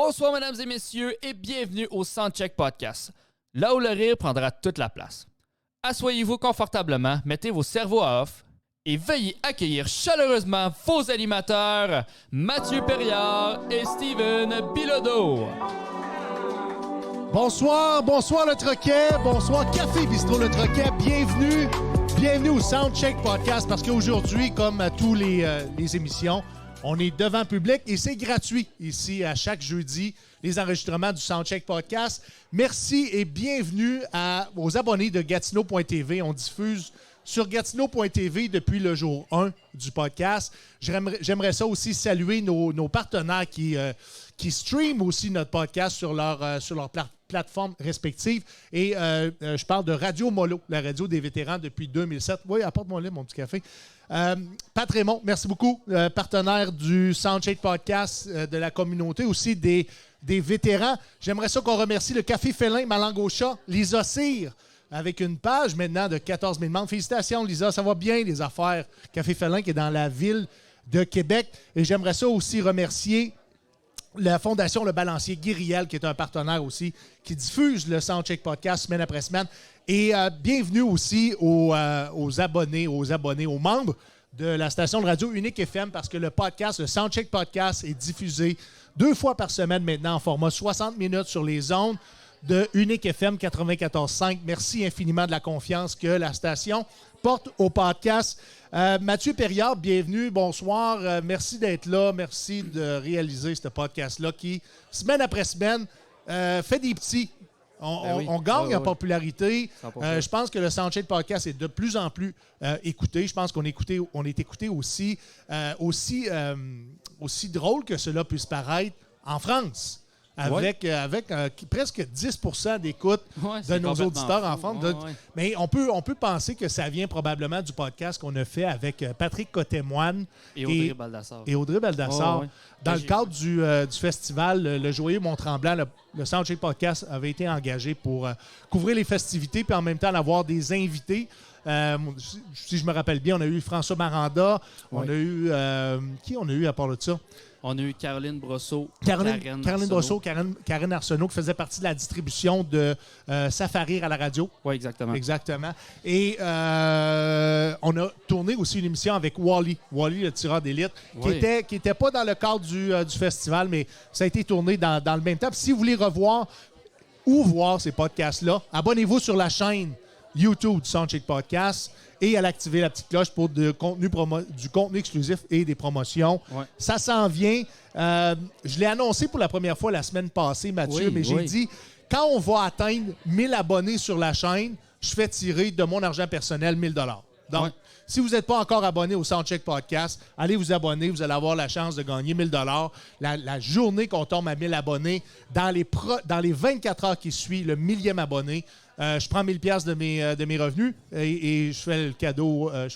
Bonsoir mesdames et messieurs et bienvenue au Soundcheck Podcast, là où le rire prendra toute la place. Assoyez-vous confortablement, mettez vos cerveaux à off et veuillez accueillir chaleureusement vos animateurs Mathieu Perriard et Steven Bilodeau. Bonsoir le Troquet, bonsoir Café Bistrot le Troquet, bienvenue au Soundcheck Podcast parce qu'aujourd'hui, comme à tous les émissions, on est devant public et c'est gratuit ici à chaque jeudi, les enregistrements du Soundcheck Podcast. Merci et bienvenue aux abonnés de Gatineau.tv. On diffuse sur Gatineau.tv depuis le jour 1 du podcast. J'aimerais ça aussi saluer nos partenaires qui streament aussi notre podcast sur leur plateforme respective. Et je parle de Radio Molo, la radio des vétérans depuis 2007. Oui, apporte-moi là mon petit café. Pat Raymond, merci beaucoup, partenaire du Soundcheck Podcast de la communauté, aussi des vétérans. J'aimerais ça qu'on remercie le Café Félin, ma langue au chat, Lisa Cyr, avec une page maintenant de 14 000 membres. Félicitations, Lisa, ça va bien, les affaires. Café Félin qui est dans la ville de Québec. Et j'aimerais ça aussi remercier la Fondation Le Balancier Guiriel, qui est un partenaire aussi, qui diffuse le Soundcheck Podcast semaine après semaine. Et bienvenue aussi aux abonnés, aux membres de la station de radio Unique FM, parce que le Soundcheck Podcast, est diffusé 2 fois par semaine maintenant en format 60 minutes sur les ondes de Unique FM 94.5. Merci infiniment de la confiance que la station porte au podcast. Mathieu Perriard, bienvenue, bonsoir. Merci d'être là. Merci de réaliser ce podcast-là qui, semaine après semaine, fait des petits. On gagne en popularité. Je pense que le Soundcheck Podcast est de plus en plus écouté. Je pense qu'on est écouté aussi drôle que cela puisse paraître en France. Avec presque 10% d'écoute de nos auditeurs en France. Mais on peut penser que ça vient probablement du podcast qu'on a fait avec Patrick Cotémoine et Audrey Baldassar. Dans le cadre du festival Le Joyeux Mont-Tremblant, le Soundcheck Podcast avait été engagé pour couvrir les festivités puis en même temps avoir des invités. Si je me rappelle bien, on a eu François Maranda. On a eu... qui on a eu à part de ça? On a eu Caroline Brosseau, Karine Arsenault, qui faisait partie de la distribution de Safarir à la radio. Oui, exactement. Exactement. Et on a tourné aussi une émission avec Wally, le tireur d'élite, qui était pas dans le cadre du festival, mais ça a été tourné dans le même temps. Puis si vous voulez revoir ou voir ces podcasts-là, abonnez-vous sur la chaîne YouTube du Soundcheck Podcast et à l'activer la petite cloche pour du contenu exclusif et des promotions. Ouais. Ça s'en vient. Je l'ai annoncé pour la première fois la semaine passée, Mathieu, j'ai dit, quand on va atteindre 1000 abonnés sur la chaîne, je fais tirer de mon argent personnel 1000 $. Donc, si vous n'êtes pas encore abonné au Soundcheck Podcast, allez vous abonner. Vous allez avoir la chance de gagner 1000 $. La journée qu'on tombe à 1000 abonnés, dans les 24 heures qui suivent le 1000e abonné, je prends 1000 $ de mes revenus et je fais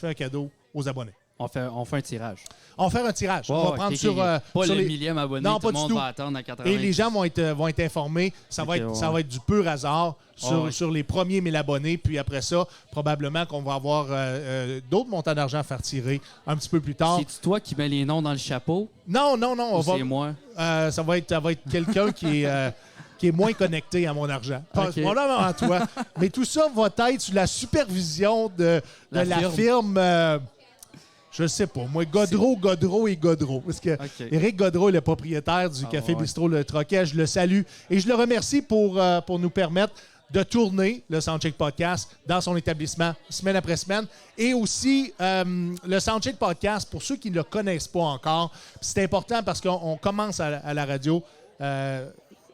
un cadeau aux abonnés. On fait un tirage. On va faire un tirage. On va prendre sur pas sur le les... millième abonné, non, tout le monde du tout. va attendre à 80. Et les gens vont être informés. Ça va être du pur hasard sur les premiers 1000 abonnés. Puis après ça, probablement qu'on va avoir d'autres montants d'argent à faire tirer un petit peu plus tard. C'est-tu toi qui mets les noms dans le chapeau? Non. C'est moi? Ça va être quelqu'un qui est moins connecté à mon argent. Probablement à toi. Mais tout ça va être sous la supervision de la firme je ne sais pas. Moi, Godreau. Parce que Éric Godreau est le propriétaire du Café Bistrot Le Troquet. Je le salue et je le remercie pour nous permettre de tourner le Soundcheck Podcast dans son établissement semaine après semaine. Et aussi, le Soundcheck Podcast, pour ceux qui ne le connaissent pas encore, c'est important parce qu'on commence à la radio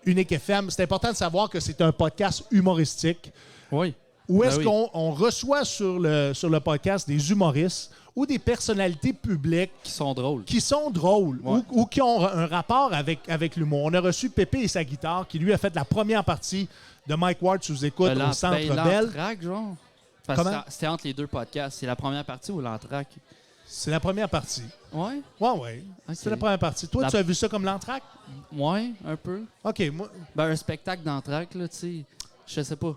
Unique FM. C'est important de savoir que c'est un podcast humoristique. Oui. Où est-ce qu'on reçoit sur le podcast des humoristes ou des personnalités publiques qui sont drôles ou qui ont un rapport avec l'humour. On a reçu Pépé et sa guitare qui lui a fait la première partie de Mike Ward sous écoute au Centre Bell. L'entraque, genre? C'était entre les deux podcasts. C'est la première partie ou l'entraque? C'est la première partie. Oui? Oui. Okay. C'est la première partie. Toi, tu as vu ça comme l'entraque? Oui, un peu. OK, moi... un spectacle d'entraque, là, tu sais, je sais pas.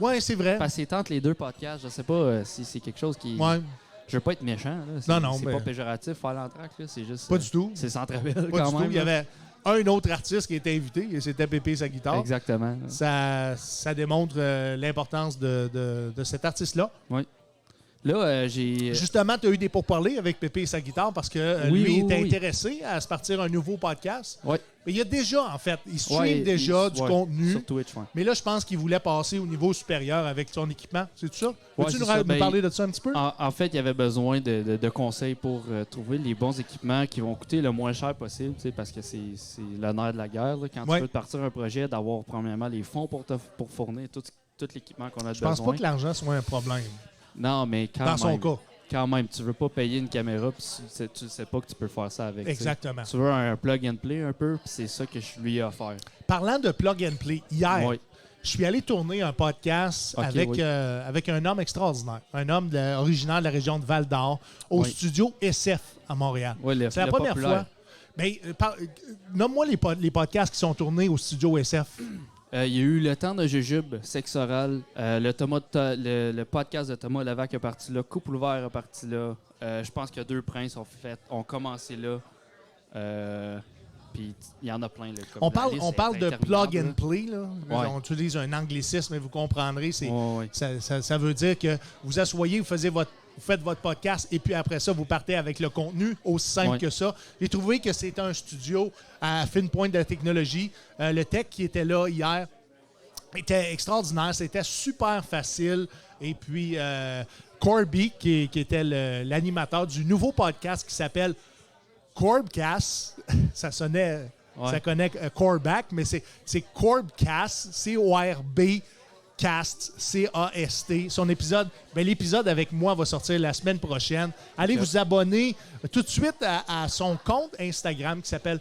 Oui, c'est vrai. Parce que c'est entre les deux podcasts. Je sais pas si c'est quelque chose qui... Ouais. Je veux pas être méchant. Là. C'est pas péjoratif faire l'entraque. C'est juste... Pas du tout. C'est Centre Bell quand même. Il y avait un autre artiste qui était invité, et c'était Pépé et sa guitare. Exactement. Ça démontre l'importance de cet artiste-là. Oui. Là, j'ai... Justement, tu as eu des pourparlers avec Pépé et sa guitare parce que lui était intéressé à se partir un nouveau podcast. Oui. Mais il y a déjà, en fait, il stream déjà du contenu. Sur Twitch, oui. Mais là, je pense qu'il voulait passer au niveau supérieur avec son équipement. C'est tout ça? Ouais, Peux-tu c'est nous parler de ça un petit peu? En fait, il y avait besoin de conseils pour trouver les bons équipements qui vont coûter le moins cher possible, parce que c'est le nerf de la guerre. Là, quand tu veux partir un projet, d'avoir premièrement les fonds pour fournir tout l'équipement qu'on a besoin. Je pense pas que l'argent soit un problème. Non, mais dans son cas. Quand même, tu veux pas payer une caméra puis tu sais pas que tu peux faire ça avec. Exactement. Tu veux un plug and play un peu, puis c'est ça que je lui ai offert. Parlant de plug and play, hier, je suis allé tourner un podcast avec un homme extraordinaire, un homme originaire de la région de Val-d'Or, au studio SF à Montréal. Oui, c'est la première fois. Mais nomme-moi les podcasts qui sont tournés au studio SF. Il y a eu Le Temps de Jujube, Sexe Oral, le podcast de Thomas Levac est parti là, Couple ouvert est parti là. Je pense que Deux Princes ont commencé là. Puis il y en a plein. Là, on parle de plug and play. Là. Ouais. On utilise un anglicisme, mais vous comprendrez. Ça veut dire que vous asseyez, vous faites votre podcast et puis après ça, vous partez avec le contenu, aussi simple que ça. J'ai trouvé que c'était un studio à fine pointe de la technologie. Le tech qui était là hier était extraordinaire. C'était super facile. Et puis, Corby, qui était l'animateur du nouveau podcast qui s'appelle Corbcast. Ça sonnait... Ça connaît Corback, mais c'est Corbcast, C-O-R-B Cast, C-A-S-T. Son épisode, l'épisode avec moi va sortir la semaine prochaine. Allez vous abonner tout de suite à son compte Instagram qui s'appelle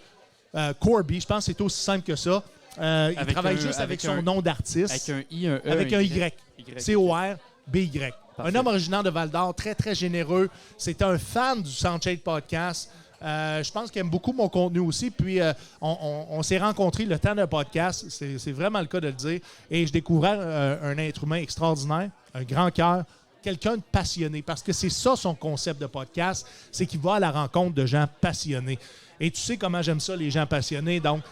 Corby. Je pense que c'est aussi simple que ça. Il travaille juste avec son nom d'artiste. Avec un I, un E, avec un Y. C-O-R-B-Y. Un homme originaire de Val-d'Or, très, très généreux. C'est un fan du Soundcheck Podcast. Je pense qu'il aime beaucoup mon contenu aussi. Puis, on s'est rencontrés le temps d'un podcast. C'est vraiment le cas de le dire. Et je découvrais un être humain extraordinaire, un grand cœur, quelqu'un de passionné. Parce que c'est ça son concept de podcast, c'est qu'il va à la rencontre de gens passionnés. Et tu sais comment j'aime ça, les gens passionnés. Donc,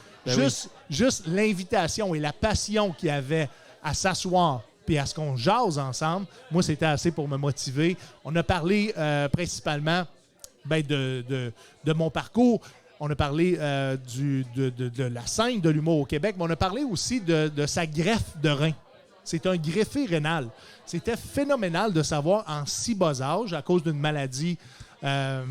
juste l'invitation et la passion qu'il y avait à s'asseoir puis à ce qu'on jase ensemble, moi, c'était assez pour me motiver. On a parlé principalement de mon parcours. On a parlé de la scène de l'humour au Québec, mais on a parlé aussi de sa greffe de rein. C'est un greffé rénal. C'était phénoménal de savoir en si bas âge, à cause d'une maladie, c'est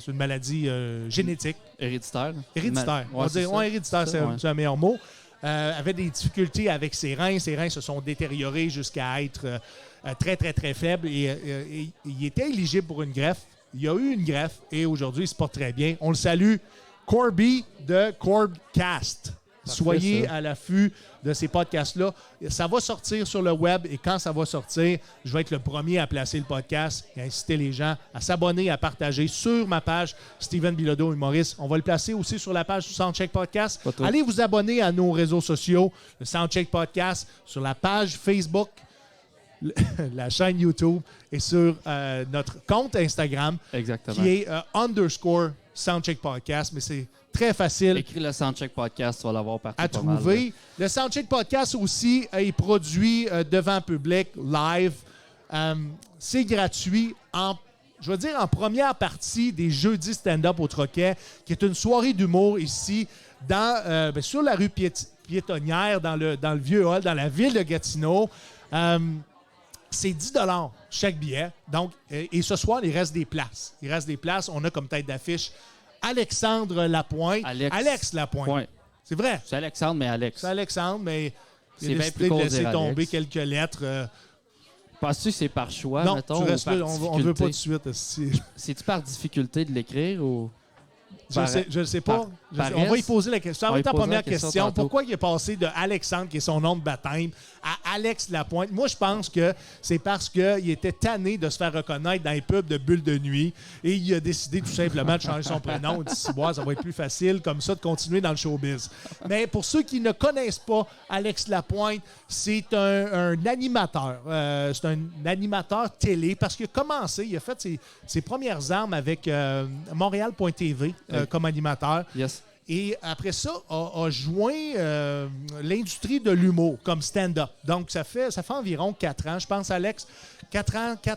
une maladie génétique. Héréditaire. Héréditaire. On va dire, héréditaire, c'est un meilleur mot. Avait des difficultés avec ses reins. Ses reins se sont détériorés jusqu'à être très, très, très faibles. Et il était éligible pour une greffe. Il y a eu une greffe et aujourd'hui, il se porte très bien. On le salue. Corby de Corbcast. Soyez à l'affût de ces podcasts-là. Ça va sortir sur le web et quand ça va sortir, je vais être le premier à placer le podcast et à inciter les gens à s'abonner, à partager sur ma page Steven Bilodeau Humoriste. On va le placer aussi sur la page du Soundcheck Podcast. Allez vous abonner à nos réseaux sociaux, le Soundcheck Podcast, sur la page Facebook, la chaîne YouTube et sur notre compte Instagram. Exactement. Qui est _ Soundcheck Podcast, mais c'est très facile. Écris le Soundcheck Podcast, tu vas l'avoir partout. À trouver. Mal, le Soundcheck Podcast aussi est produit devant public, live. C'est gratuit. Je veux dire en première partie des jeudis stand-up au Troquet, qui est une soirée d'humour ici, sur la rue piétonnière, dans le vieux hall, dans la ville de Gatineau. C'est 10 $ chaque billet. Donc, et ce soir, il reste des places. On a comme tête d'affiche Alexandre Lapointe. Alex Lapointe. Ouais. C'est vrai. C'est Alexandre, mais Alex. C'est Alexandre, mais il a bien décidé de laisser tomber quelques lettres. Penses-tu que c'est par choix, non, mettons, tu restes là, on ne veut pas de suite. C'est-tu par difficulté de l'écrire ou... Je ne sais pas. On va y poser la question. Ça va être ta première question. Tantôt. Pourquoi il est passé de Alexandre, qui est son nom de baptême, à Alex Lapointe? Moi, je pense que c'est parce qu'il était tanné de se faire reconnaître dans les pubs de Bulles de nuit et il a décidé tout simplement de changer son prénom. Il dit, ça va être plus facile comme ça de continuer dans le showbiz. Mais pour ceux qui ne connaissent pas Alex Lapointe, c'est un animateur. C'est un animateur télé parce qu'il a commencé, il a fait ses premières armes avec Montréal.tv comme animateur. Yes. Et après ça, a joint l'industrie de l'humour comme stand-up. Donc, ça fait environ 4 ans. Je pense, Alex, 4 ans, tu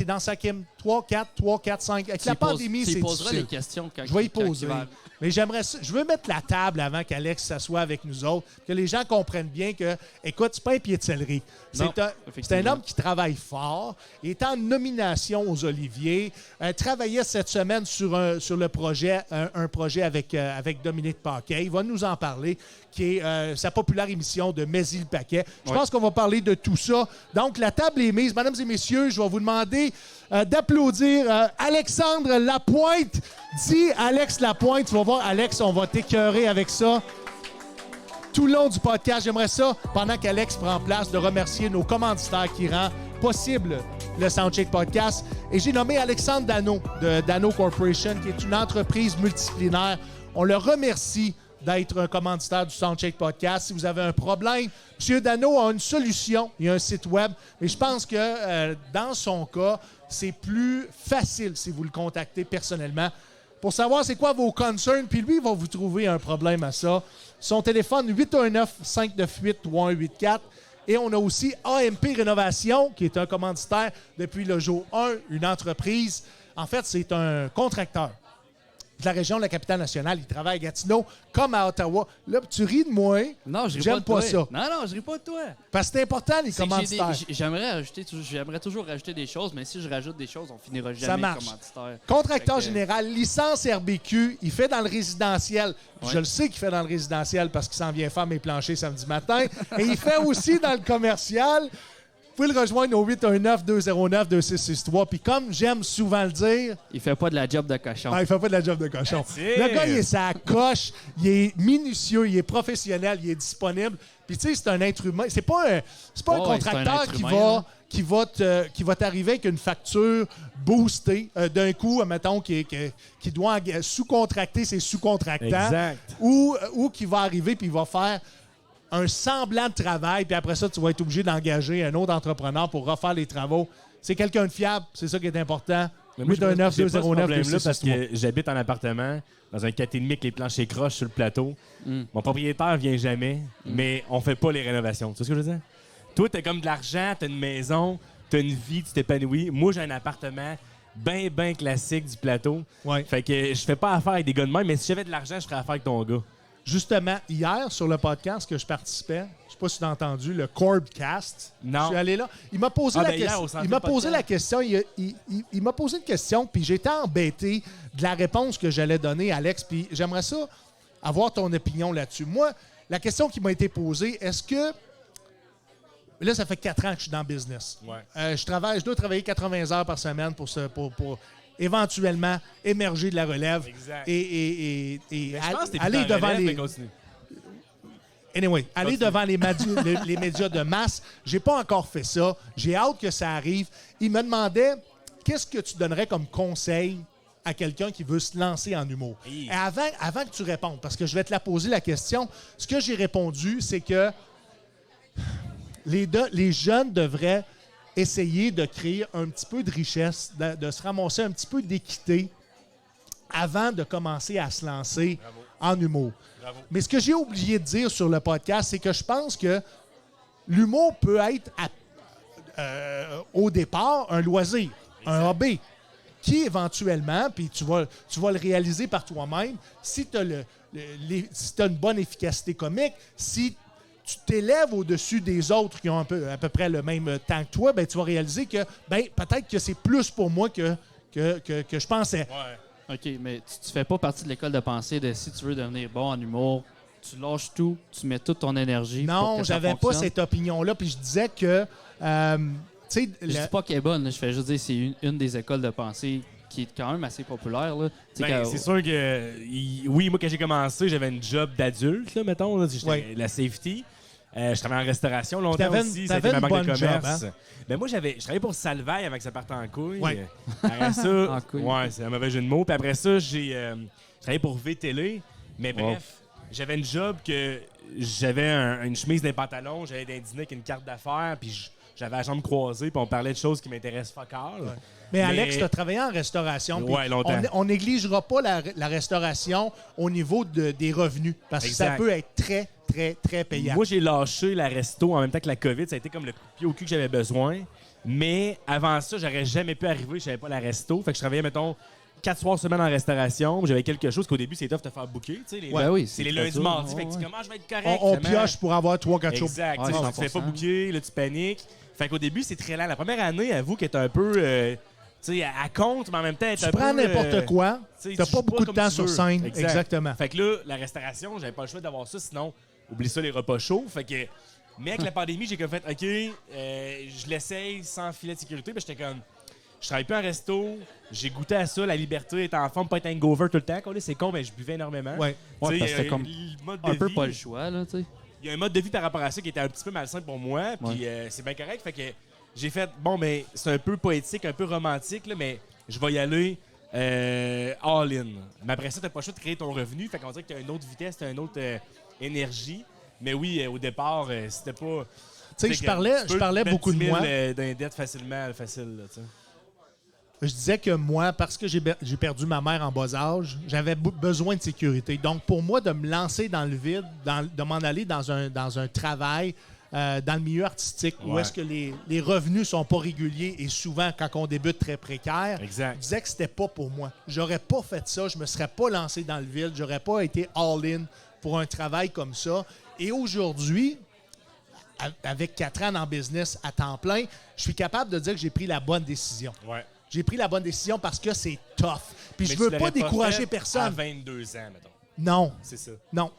es dans sa Kim. 3, 4, 5. Avec la pandémie, c'est difficile. Tu poseras les questions quand je vais y quand poser. Mais je veux mettre la table avant qu'Alex s'assoie avec nous autres, que les gens comprennent bien que, écoute, c'est pas un pied de céleri. C'est un homme qui travaille fort, il est en nomination aux Oliviers, travaillait cette semaine sur le projet, un projet avec Dominique Paquet. Il va nous en parler, qui est sa populaire émission de Mézy le Paquet. Je pense qu'on va parler de tout ça. Donc, la table est mise. Mesdames et messieurs, je vais vous demander d'applaudir Alexandre Lapointe. Dis Alex Lapointe. Tu vas voir, Alex, on va t'écœurer avec ça. Tout le long du podcast, j'aimerais ça, pendant qu'Alex prend place, de remercier nos commanditaires qui rendent possible le Soundcheck Podcast. Et j'ai nommé Alexandre Dano de Dano Corporation, qui est une entreprise multidisciplinaire. On le remercie d'être un commanditaire du Soundcheck Podcast. Si vous avez un problème, M. Dano a une solution. Il y a un site web. Mais je pense que dans son cas, c'est plus facile si vous le contactez personnellement pour savoir c'est quoi vos concerns. Puis lui, il va vous trouver un problème à ça. Son téléphone, 819-598-3184. Et on a aussi AMP Rénovation, qui est un commanditaire depuis le jour 1, une entreprise. En fait, c'est un contracteur de la région de la capitale nationale. Il travaille à Gatineau comme à Ottawa. Là, tu ris de moi. Non, je ris J'aime pas de pas toi. ça. Non, je ris pas de toi. Parce que c'est important, les commanditaires. J'aimerais toujours rajouter des choses, mais si je rajoute des choses, on finira jamais Ça marche. commanditaire. Contracteur général, licence RBQ, il fait dans le résidentiel. Ouais. Je le sais qu'il fait dans le résidentiel parce qu'il s'en vient faire mes planchers samedi matin. Et il fait aussi dans le commercial. Vous pouvez le rejoindre au 819-209-2663. Puis comme j'aime souvent le dire... Il fait pas de la job de cochon. Ah, il fait pas de la job de cochon. Le gars, il est sa coche, il est minutieux, il est professionnel, il est disponible. Puis tu sais, c'est un être humain. C'est pas un contracteur qui va t'arriver avec une facture boostée d'un coup, mettons, qui doit sous-contracter ses sous-contractants. Exact. Ou qui va arriver puis il va faire un semblant de travail, puis après ça, tu vas être obligé d'engager un autre entrepreneur pour refaire les travaux. C'est quelqu'un de fiable, c'est ça qui est important. 819-209-2663. Parce que j'habite en appartement, dans un 4,5 avec les planchers croches sur le plateau. Mon propriétaire vient jamais, mais on fait pas les rénovations. Tu sais ce que je veux dire? Toi, t'as comme de l'argent, t'as une maison, t'as une vie, tu t'épanouis. Moi, j'ai un appartement bien classique du plateau. Ouais. Fait que je fais pas affaire avec des gars de même, mais si j'avais de l'argent, je ferais affaire avec ton gars. Justement, hier, sur le podcast que je participais, je sais pas si tu as entendu, le Corbcast. Non. Je suis allé là. Il m'a posé la question. Il m'a posé la question. Il m'a posé une question, puis j'étais embêté de la réponse que j'allais donner, Alex. Puis j'aimerais ça avoir ton opinion là-dessus. Moi, la question qui m'a été posée, est-ce que... Là, ça fait 4 ans que je suis dans le business. Ouais. Je dois travailler 80 heures par semaine pour éventuellement émerger de la relève. Exact. Et Je pense que t'es aller plus dans devant relève, les... mais continue. Anyway, aller devant les médias de masse, j'ai pas encore fait ça. J'ai hâte que ça arrive. Il me demandait, qu'est-ce que tu donnerais comme conseil à quelqu'un qui veut se lancer en humour? Oui. Et avant que tu répondes, parce que je vais te la poser la question, ce que j'ai répondu, c'est que les jeunes devraient essayer de créer un petit peu de richesse, de se ramasser un petit peu d'équité avant de commencer à se lancer en humour. Bravo. Mais ce que j'ai oublié de dire sur le podcast, c'est que je pense que l'humour peut être au départ un loisir, un hobby, qui éventuellement, puis tu vas le réaliser par toi-même, si tu as une bonne efficacité comique, si tu t'élèves au-dessus des autres qui ont à peu près le même temps que toi, ben, tu vas réaliser que peut-être que c'est plus pour moi que je pensais. Ouais. OK, mais tu fais pas partie de l'école de pensée de si tu veux devenir bon en humour, tu lâches tout, tu mets toute ton énergie. Non, pour que ça j'avais pas fonctionne. cette opinion-là, puis je disais que... tu sais, Je dis pas qu'elle est bonne, je fais juste dire c'est une des écoles de pensée qui est quand même assez populaire. Là. C'est sûr que, oui, moi, quand j'ai commencé, j'avais une job d'adulte, là, mettons. Là, j'étais la safety. Je travaillais en restauration longtemps aussi. Ça a été ma banque de commerce. Job, hein? Ben, moi, je travaillais pour Salvaille avant que ça parte en couille. Ouais. Après ça, En couille. ouais, c'est un mauvais jeu de mots. Puis après ça, j'ai travaillé pour VTL. Mais bref, j'avais une job que j'avais une chemise, des pantalons, j'avais d'un dîner avec une carte d'affaires, puis j'avais la jambe croisée, puis on parlait de choses qui m'intéressent fuck all. Ouais. Mais Alex, tu as travaillé en restauration. Ouais, longtemps. On négligera pas la restauration au niveau des revenus, parce que ça peut être très, très, très payant. Moi, j'ai lâché la resto en même temps que la COVID. Ça a été comme le coup de pied au cul que j'avais besoin. Mais avant ça, j'aurais jamais pu arriver. Je n'avais pas la resto. Fait que je travaillais, mettons, 4 soirs semaine en restauration. J'avais quelque chose qu'au début, c'est tough de te faire booker. Oui, c'est les lundis, mardis. Fait que tu dis, comment je vais être correct? On pioche pour avoir 3-4 shows. Exact. Ouais, Tu te fais pas booker, là, tu paniques. Fait qu'au début, c'est très lent. La première année, avoue qu'elle est un peu... tu sais, elle compte, mais en même temps, elle est Tu un prends peu... n'importe quoi. Tu n'as pas beaucoup de temps sur scène. Exact. Exactement. Fait que là, la restauration, j'avais pas le choix d'avoir ça, sinon, oublie ça, les repas chauds. Fait que... Mais avec la pandémie, j'ai comme fait, OK, je l'essaye sans filet de sécurité. Puis j'étais comme, je travaille plus en resto, j'ai goûté à ça, la liberté, être en forme, pas être hangover tout le temps. C'est con, mais je buvais énormément. Ouais. Ouais, parce que c'était comme le mode de un peu vie, pas le choix, là, tu sais. il y a un mode de vie par rapport à ça qui était un petit peu malsain pour moi, puis c'est bien correct. Fait que j'ai fait, bon, mais c'est un peu poétique, un peu romantique, là, mais je vais y aller all-in. Mais après ça, t'as pas le choix de créer ton revenu, fait qu'on dirait que t'as une autre vitesse, t'as une autre énergie. Mais oui, au départ, c'était pas... Tu sais, je parlais beaucoup de moi. D'un dette facile, là, tu sais. Je disais que moi, parce que j'ai perdu ma mère en bas âge, j'avais besoin de sécurité. Donc, pour moi, de me lancer dans le vide, de m'en aller dans un travail dans le milieu artistique où est-ce que les revenus sont pas réguliers et souvent, quand on débute, très précaire, exact. Je disais que c'était pas pour moi. J'aurais pas fait ça. Je me serais pas lancé dans le vide. J'aurais pas été all-in pour un travail comme ça. Et aujourd'hui, avec 4 ans en business à temps plein, je suis capable de dire que j'ai pris la bonne décision. Ouais. J'ai pris la bonne décision parce que c'est tough. Puis Mais je veux tu pas l'aurais décourager fait personne. À 22 ans, mettons. Non, C'est ça. non.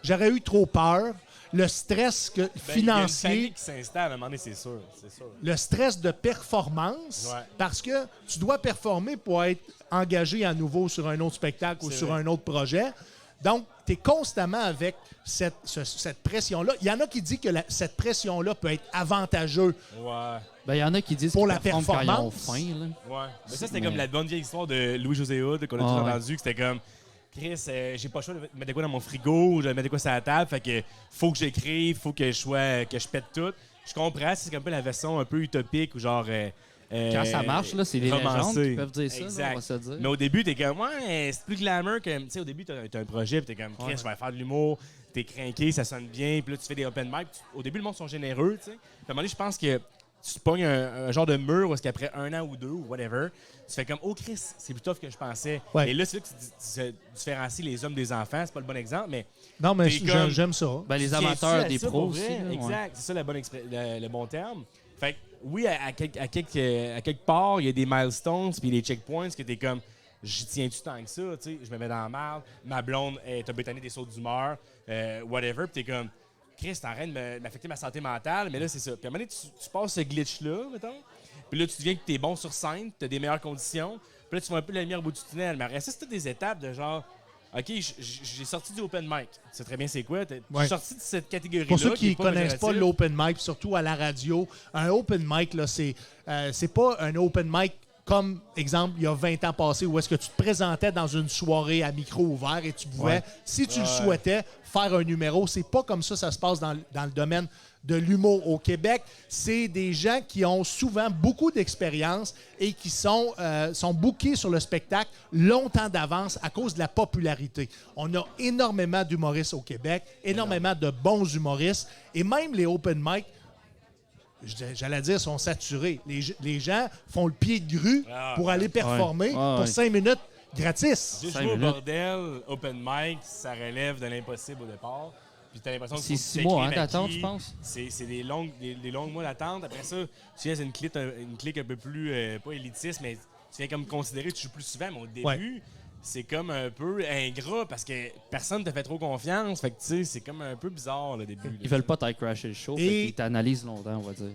J'aurais eu trop peur. Le stress financier, Il y a une panique qui s'installe à un moment donné, c'est sûr. le stress de performance, parce que tu dois performer pour être engagé à nouveau sur un autre spectacle ou sur un autre projet. Donc, tu es constamment avec cette pression-là. Il y en a qui disent que cette pression-là peut être avantageuse. Ouais. Ben, il y en a qui disent Pour qu'ils la performent quand ils ont performance. faim, là. Ouais. Mais ça, c'était comme la bonne vieille histoire de Louis-José Hood qu'on a tous entendu, que c'était comme... Chris, j'ai pas le choix de mettre de quoi dans mon frigo, de mettre de quoi sur la table, fait que faut que j'écrive, faut que je pète tout. Je comprends, c'est un peu la version un peu utopique ou genre... Quand ça marche, là, c'est les romancé. légendes qui peuvent dire ça, Exact. là, on va se dire. Mais au début, t'es comme, ouais, c'est plus glamour que... Tu sais, au début, t'as un projet, puis t'es comme, Chris, je vais faire de l'humour, t'es craqué, ça sonne bien, puis là, tu fais des open mic. Au début, le monde sont généreux, tu sais. Puis à un moment donné, je pense que tu pognes un genre de mur où est-ce qu'après 1 an ou 2 ou whatever, tu fais comme, oh Chris, c'est plus tough que je pensais. Ouais. Et là, c'est là que tu différencies les hommes des enfants, c'est pas le bon exemple, mais... Non, mais T'es comme- j'aime ça. Ben, les Tu tiens-tu amateurs à des ça, pros pour aussi. vrai? là, ouais. Exact, c'est ça le bon terme. Fait que, oui, à quelque part, il y a des milestones puis des checkpoints que t'es comme, j'y tiens-tu tant que ça, tu sais, je me mets dans la merde, ma blonde est bétonné des sauts d'humeur, whatever, puis t'es comme, Chris, t'es en train de m'affecter ma santé mentale, mais là, c'est ça. Puis à un moment donné, tu passes ce glitch-là, mettons, puis là, tu deviens que t'es bon sur scène, t'as des meilleures conditions, puis là, tu vois un peu la lumière au bout du tunnel. Mais après ça, c'est toutes des étapes de genre, OK, j'ai sorti du open mic. Tu sais très bien c'est quoi. J'ai sorti de cette catégorie-là. Pour ceux qui est ne connaissent pas péjorative. l'open mic, surtout à la radio, un open mic, là, c'est pas un open mic comme, exemple, il y a 20 ans passés, où est-ce que tu te présentais dans une soirée à micro ouvert et tu pouvais, si tu le souhaitais, faire un numéro. C'est pas comme ça se passe dans le domaine de l'humour au Québec. C'est des gens qui ont souvent beaucoup d'expérience et qui sont bookés sur le spectacle longtemps d'avance à cause de la popularité. On a énormément d'humoristes au Québec, énormément de bons humoristes, et même les open mic, j'allais dire, sont saturés. Les gens font le pied de grue pour aller performer pour 5 minutes gratis. Juste 5 jouer au minutes. bordel, open mic, ça relève de l'impossible au départ. Puis t'as l'impression que C'est faut que tu 6 mois t'écrives à d'attente, qui. je pense. C'est des longs mois d'attente. Après ça, tu viens à une clique un peu plus, pas élitiste, mais tu viens comme considérer que tu joues plus souvent. Mais au début, c'est comme un peu ingrat parce que personne te fait trop confiance. Fait que, tu sais, c'est comme un peu bizarre, le début. Ils veulent pas t'aille crasher le show, Et- fait qu'ils t'analysent longtemps, on va dire.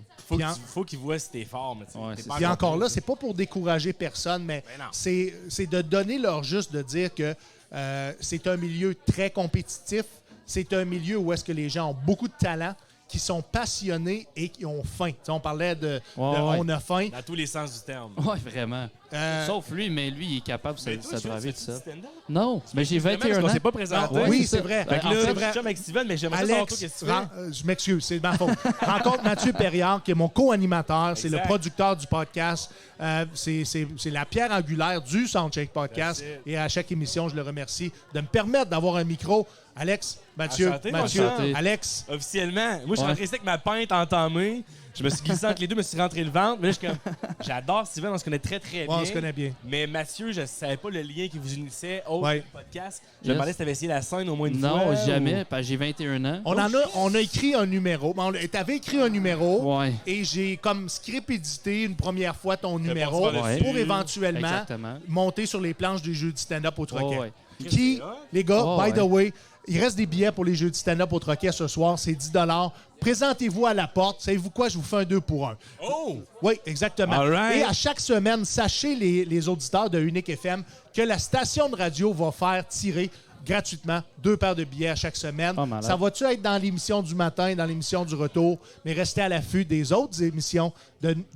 Faut qu'ils voient si t'es fort, mais tu sais, Ouais, t'es c'est pas Puis encore là, prêt. c'est pas pour décourager personne, mais Ben non. c'est de donner leur juste de dire que c'est un milieu très compétitif. C'est un milieu où est-ce que les gens ont beaucoup de talent, qui sont passionnés et qui ont faim. Tu sais, on parlait de on a faim. Dans tous les sens du terme. Ouais, vraiment. Euh, Sauf lui, mais lui, il est capable de Mais toi, se driver tout ça. ça. Non, mais j'ai 21 On ans. s'est pas présenté. Ouais, oui, c'est c'est ça. vrai. Ben, Fait que en là, fait, c'est je vrai. suis chum avec Steven, mais j'aimerais savoir toi, Alex, qu'est-ce que tu fais? je m'excuse, c'est de ma faute. Rencontre Mathieu Perriard, qui est mon co-animateur, c'est le Exact. producteur du podcast. C'est la pierre angulaire du Soundcheck Podcast. That's it. Et à chaque émission, je le remercie de me permettre d'avoir un micro. Alex, Mathieu, Enchanté, mon Mathieu, cher. Alex. Officiellement, moi, je suis Ouais. rentré ici avec ma pinte entamée. Je me suis glissé entre les deux, je me suis rentré le ventre. Mais là, je suis comme. J'adore Steven, on se connaît très, très bien. Ouais, on se connaît bien. Mais Mathieu, je savais pas le lien qui vous unissait au Ouais. podcast. Je me Yes. demandais si t'avais essayé la scène au moins une fois. Non, ou- jamais, parce que j'ai 21 ans. On a écrit un numéro. T'avais écrit un numéro. Ouais. Et j'ai comme script édité une première fois ton numéro parti par-dessus. pour éventuellement Exactement. monter sur les planches des jeux du stand-up au Troquet. Ouais. Qui, les gars, Oh, by the ouais. way, il reste des billets pour les jeux du stand-up au Troquet ce soir. C'est 10 $. Présentez-vous à la porte. Savez-vous quoi? Je vous fais un 2 pour 1. Oh! Oui, exactement. All right. Et à chaque semaine, sachez les auditeurs de Unique FM que la station de radio va faire tirer gratuitement 2 paires de billets à chaque semaine. Pas malade. Ça va-tu être dans l'émission du matin, dans l'émission du retour? Mais restez à l'affût des autres émissions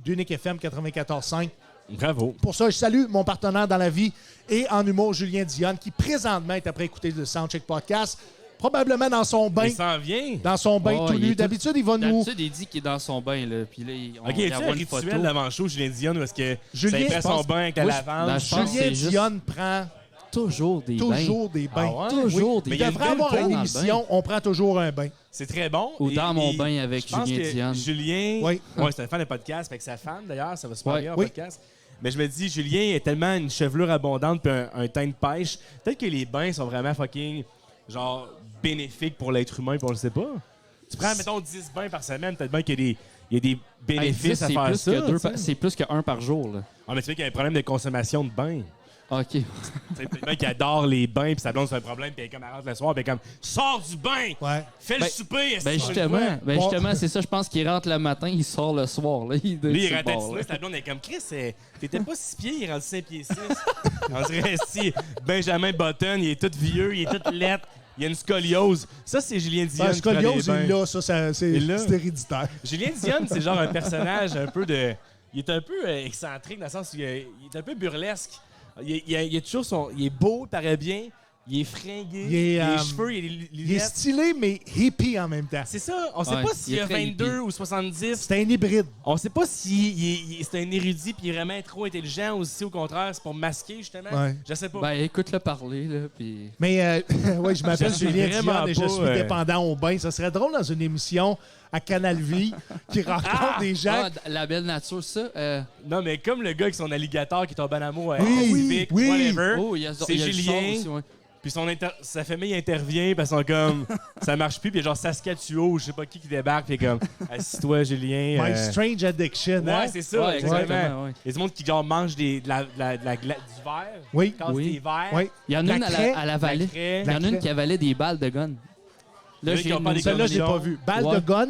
d'Unique FM 94.5. Bravo. Pour ça, je salue mon partenaire dans la vie et en humour, Julien Dionne, qui présentement est après écouter le Soundcheck Podcast, probablement dans son bain, Il s'en vient. dans son bain Oh, tout il nu. est tout- D'habitude, il va nous... D'habitude, il dit qu'il est dans son bain, là. Puis là, on Ok, y est-ce envoie un une rituel photo. d'avant le show, Julien Dion, ou est-ce que Julien, ça je prend son pense- bain avec la Moi, lavande? je pense que Julien c'est juste- Dionne prend Toujours des bains. toujours des bains. Ah ouais? Toujours Oui. des Mais Il il y a une devrait belle avoir peau une dans le émission, on prend toujours un bain. C'est très bon. Ou Et- dans mon et bain avec je pense Julien que Dionne. Julien, Oui. ouais, c'est un fan de podcast, fait que sa fan d'ailleurs, ça va super Ouais. bien en Oui. podcast. Mais je me dis, Julien est tellement une chevelure abondante puis un teint de pêche. Peut-être que les bains sont vraiment fucking, genre, bénéfiques pour l'être humain, puis on le sait pas. Tu prends, mettons, 10 bains par semaine, peut-être bien qu'il y a des Hey, bénéfices à c'est faire plus ça. que tu sais. c'est plus qu'un par jour, là. Ah, mais tu sais qu'il y a un problème de consommation de bains. OK. Tu sais, peut-être bien qu'il adore les bains, puis sa blonde, c'est un problème, puis elle est comme elle rentre le soir, puis elle est comme, sors du bain! Ouais. Fais le Ben- souper! est-ce Ben que tu justement, le vois? c'est ça, je pense qu'il rentre le matin, il sort le soir. Là. Il doit Lui, être il sur le bord, ratatiné, là. sa blonde est comme Chris, t'étais pas 6 pieds, il est rendu 5 pieds 6. On dirait si Benjamin Button, il est tout vieux, il est tout laid, il a une scoliose. Ça, c'est Julien Dion. Ben, qui prend des scoliose, bains. il l'a, ça, c'est Il l'a. héréditaire. Julien Dion, c'est genre un personnage un peu de. Il est un peu excentrique dans le sens où il est un peu burlesque. Il a toujours son. Il est beau, il paraît bien. Il est fringué. Il est, il a les euh, cheveux, il a les Il est lunettes. stylé, mais hippie en même temps. C'est ça. On sait Ouais, pas il s'il est a très 22 hippie. ou 70. C'est un hybride. On sait pas si c'est un érudit puis il est vraiment trop intelligent ou si au contraire c'est pour masquer justement. Ouais. Je sais pas. Ben écoute-le parler, là, puis... Mais oui, je m'appelle Je sais Julien vraiment Dionne et je pas, suis dépendant au bain. Ça serait drôle dans une émission à Canal Vie qui rencontre des gens. Ah, la belle nature, ça. Non mais comme le gars avec son alligator qui tombe en amour à Oui, Civic, oui. whatever. Oh, il y a, C'est il y a le Julien. son aussi, ouais. Puis sa famille intervient parce qu'ils sont comme ça marche plus puis il y a genre Saskatchewan ou je sais pas qui débarque puis il est comme assis-toi Julien. My Strange Addiction. hein? Ouais, c'est ça, Ouais, exactement. exactement, ouais. Il y a du monde qui genre mange du verre, Oui. casse Oui. des verres. Oui. Il y en a La une craie, à la vallée. craie. Il y en a La une craie. qui avalait des balles de gun. Il y en a qui ont pas des Celle-là, j'ai conditions. pas vu. Balle Ouais, de gun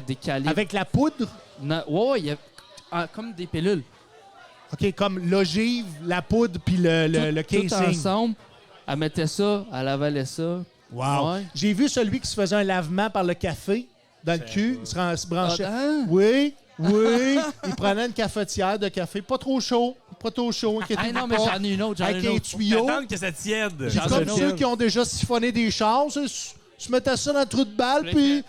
Des calibres. avec la poudre. Non, ouais, il y a comme des pilules. OK, comme l'ogive, la poudre puis le Tout casing. ensemble. Elle mettait ça, elle avalait ça. Wow. Ouais. J'ai vu celui qui se faisait un lavement par le café dans le cul. Il se branchait. Ah, Oui, oui. Il prenait une cafetière de café. Pas trop chaud. Pas trop chaud. ah, non, mais j'en ai une autre. Avec un tuyau. Attendre que ça tiède. Puis J'en ai comme une ceux autre. qui ont déjà siphonné des chars, se mettaient ça dans le trou de balle, puis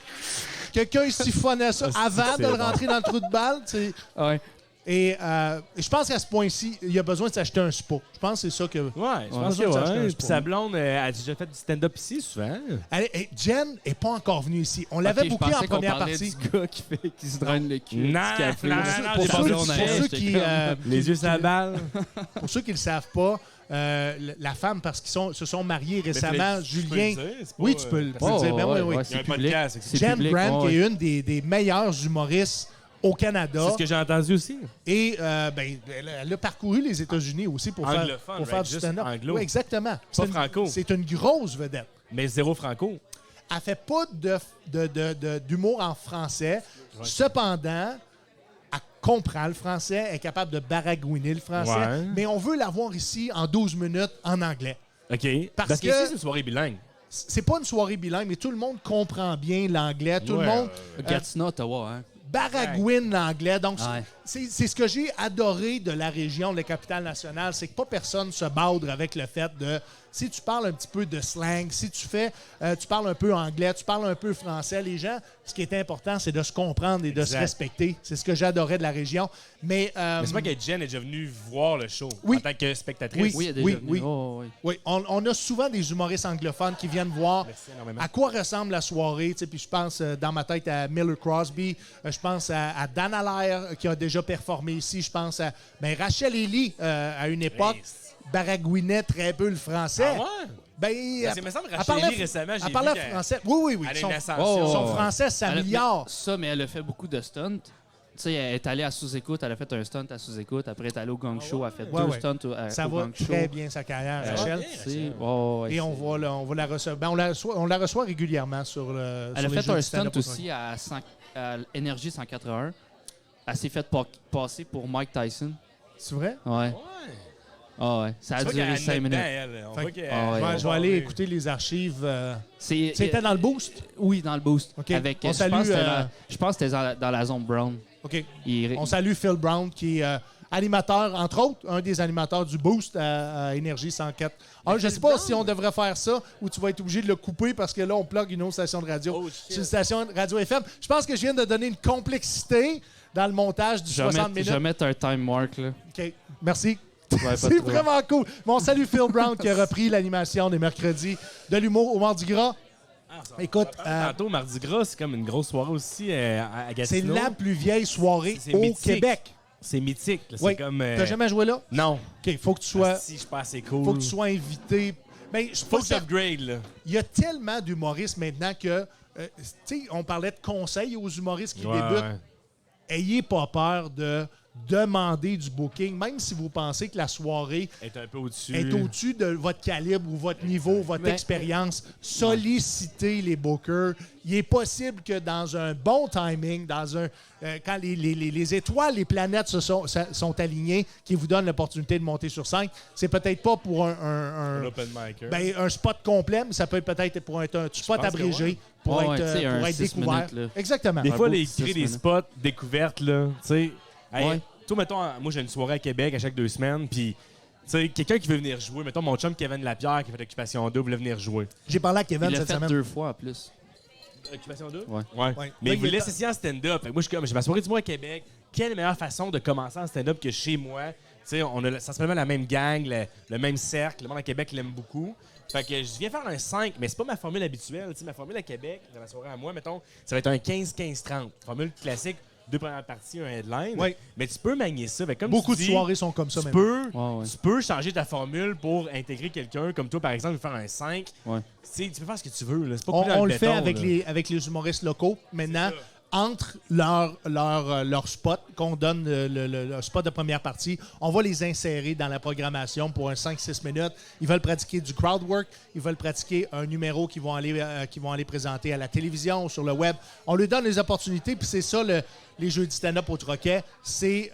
quelqu'un siphonnait ça Ah, avant c'est de le bon. rentrer dans le trou de balle. Tu sais. Ouais. Et je pense qu'à ce point-ci, il y a besoin de s'acheter un spa. Je pense que c'est ça que... Ouais, je Ouais. pense que Ça, c'est un ouais. sport. Puis sa blonde a déjà fait du stand-up ici souvent. Jen n'est pas encore venue ici. On l'avait Ok, je booké en pensais qu'on première parlait partie. du gars qui se draine le cul. Non, du café, non, là. non, non, Pour j'ai pas ceux- vu on ça. arrête, Pour ceux j'étais qui, comme- Les yeux sur la balle. pour ceux qui ne le savent pas, la femme, parce qu'ils se sont mariés récemment, Julien... Oui, tu peux le Oh, dire. Ben ouais, oui, oui. ouais, Il y a un c'est public. podcast. C'est Jen public, Brand, ouais. qui est une des meilleures humoristes au Canada. C'est ce que j'ai entendu aussi. Et elle a parcouru les États-Unis aussi pour faire du juste stand-up. anglo. Oui, exactement. Pas franco. C'est une grosse vedette. Mais zéro franco. Elle fait pas d'humour en français. Cependant, elle comprend le français, elle est capable de baragouiner le français. Ouais. Mais on veut l'avoir ici en 12 minutes en anglais. OK. Parce que ici, c'est une soirée bilingue. C'est pas une soirée bilingue, mais tout le monde comprend bien l'anglais. Tout le monde Gatineau, Ottawa, hein? baragouine l'anglais. Donc, Ouais. c'est ce que j'ai adoré de la région de la capitale nationale, c'est que pas personne se baldre avec le fait de... Si tu parles un petit peu de slang, si tu parles un peu anglais, tu parles un peu français, les gens, ce qui est important, c'est de se comprendre et de se respecter. C'est ce que j'adorais de la région. Mais c'est pas que Jen est déjà venue voir le show en tant que spectatrice. Oui, Oui, il y a déjà oui. oui. Oui, on a souvent des humoristes anglophones qui viennent voir Merci énormément. à quoi ressemble la soirée. Tu sais, puis je pense dans ma tête à Miller Crosby, je pense à Dan Allaire qui a déjà performé ici, je pense à Rachel Ely à une époque baragouinait très peu le français. Ah ouais? Ben, Il me semble elle Rachel parlait- Ely récemment, j'ai elle vu parlait qu'elle- français. Oui. Elle a Son, une ascension. son ouais. français s'améliore. Mais elle a fait beaucoup de stunts. Tu sais, elle est allée à sous-écoute, elle a fait un stunt à sous-écoute. Après, elle est allée au gang show, elle a fait Ouais, deux ouais. stunts Ça au va gang show. très bien sa carrière, Rachel. bien. Tu sais, Et on va la recevoir. Ben, on la reçoit régulièrement sur le. Elle a sur les fait jeux un du stunt stand-up au aussi à Énergie 181. Elle s'est fait passer pour Mike Tyson. C'est vrai? Ouais. Ouais. Ah ouais. Ça a Tu vois duré qu'elle 5 est minutes. dedans, elle. On Fait voit que- qu'elle- Ah ouais. Je vais aller écouter les archives. C'était dans le boost? Oui, dans le boost. OK. Avec, On je salue, pense que c'était dans la zone brown. OK. Il- On salue Phil Brown, qui est animateur, entre autres, un des animateurs du Boost à Énergie 104. Alors, je ne sais pas si on devrait faire ça ou tu vas être obligé de le couper parce que là, on plug une autre station de radio. Oh, shit. C'est une station de radio FM. Je pense que je viens de donner une complexité dans le montage du Je vais 60 mettre- minutes. je vais mettre un time mark, là. OK. Merci. Ouais, pas C'est trop. vraiment cool. Bon, salut Phil Brown qui a repris l'animation des mercredis de l'humour au Mardi Gras. Écoute, Tantôt, Mardi Gras, c'est comme une grosse soirée aussi à c'est Gatineau. la plus vieille soirée C'est au mythique. Québec. C'est mythique. là. Oui. C'est comme... T'as jamais joué là? Non. OK, faut que tu sois... Si, je suis pas assez cool. Faut que tu sois invité. Ben, je Faut pense que j'upgrade, là. il y a tellement d'humoristes maintenant que, tu sais, on parlait de conseils aux humoristes qui débutent. Ouais. Ayez pas peur de demander du booking, même si vous pensez que la soirée Être un peu au-dessus. est au-dessus de votre calibre ou votre niveau, votre Ben, expérience. Sollicitez les bookers. Il est possible que dans un bon timing, quand les étoiles, les planètes sont alignées, qui vous donnent l'opportunité de monter sur scène, c'est peut-être pas pour Un open micer. un spot complet, mais ça peut être peut-être pour être un spot pense que abrégé, ouais. pour Ouais, être, tu sais, un pour être 6 découvert. minutes, là. Exactement. Des Un fois, beau les petit créer des 6 spots découvertes, là, tu sais. Hey, Ouais. toi, mettons, moi, j'ai une soirée à Québec à chaque 2 semaines, puis, tu sais, quelqu'un qui veut venir jouer, mettons, mon chum Kevin Lapierre qui fait l'Occupation 2 voulait venir jouer. J'ai parlé à Kevin Il l'a cette fait semaine. 2 fois en plus. Occupation 2? Ouais. Ouais. Ouais. Mais Là, il voulait est- s'essayer en stand-up. Fait que moi, je suis comme, j'ai ma soirée du mois à Québec. Quelle meilleure façon de commencer en stand-up que chez moi? Tu sais, on a sensiblement la même gang, le même cercle. Le monde à Québec l'aime beaucoup. Fait que je viens faire un 5, mais c'est pas ma formule habituelle. Tu sais, ma formule à Québec, dans ma soirée à moi, mettons, ça va être un 15-15-30. Formule classique, 2 premières parties, un headline. Ouais. Mais tu peux manier ça. Fait que comme Beaucoup tu de dis, soirées sont comme ça tu maintenant. peux, Ouais, ouais. tu peux changer ta formule pour intégrer quelqu'un comme toi, par exemple, faire un 5. Ouais. Tu peux faire ce que tu veux. Là. C'est pas On, coulé dans on le fait béton, avec là. avec les humoristes locaux. Maintenant, C'est ça. entre leur spot, qu'on donne le spot de première partie, on va les insérer dans la programmation pour un 5-6 minutes. Ils veulent pratiquer du crowd work, ils veulent pratiquer un numéro qu'ils vont aller présenter à la télévision ou sur le web. On leur donne les opportunités, puis c'est ça les jeux de stand-up au Troquet. C'est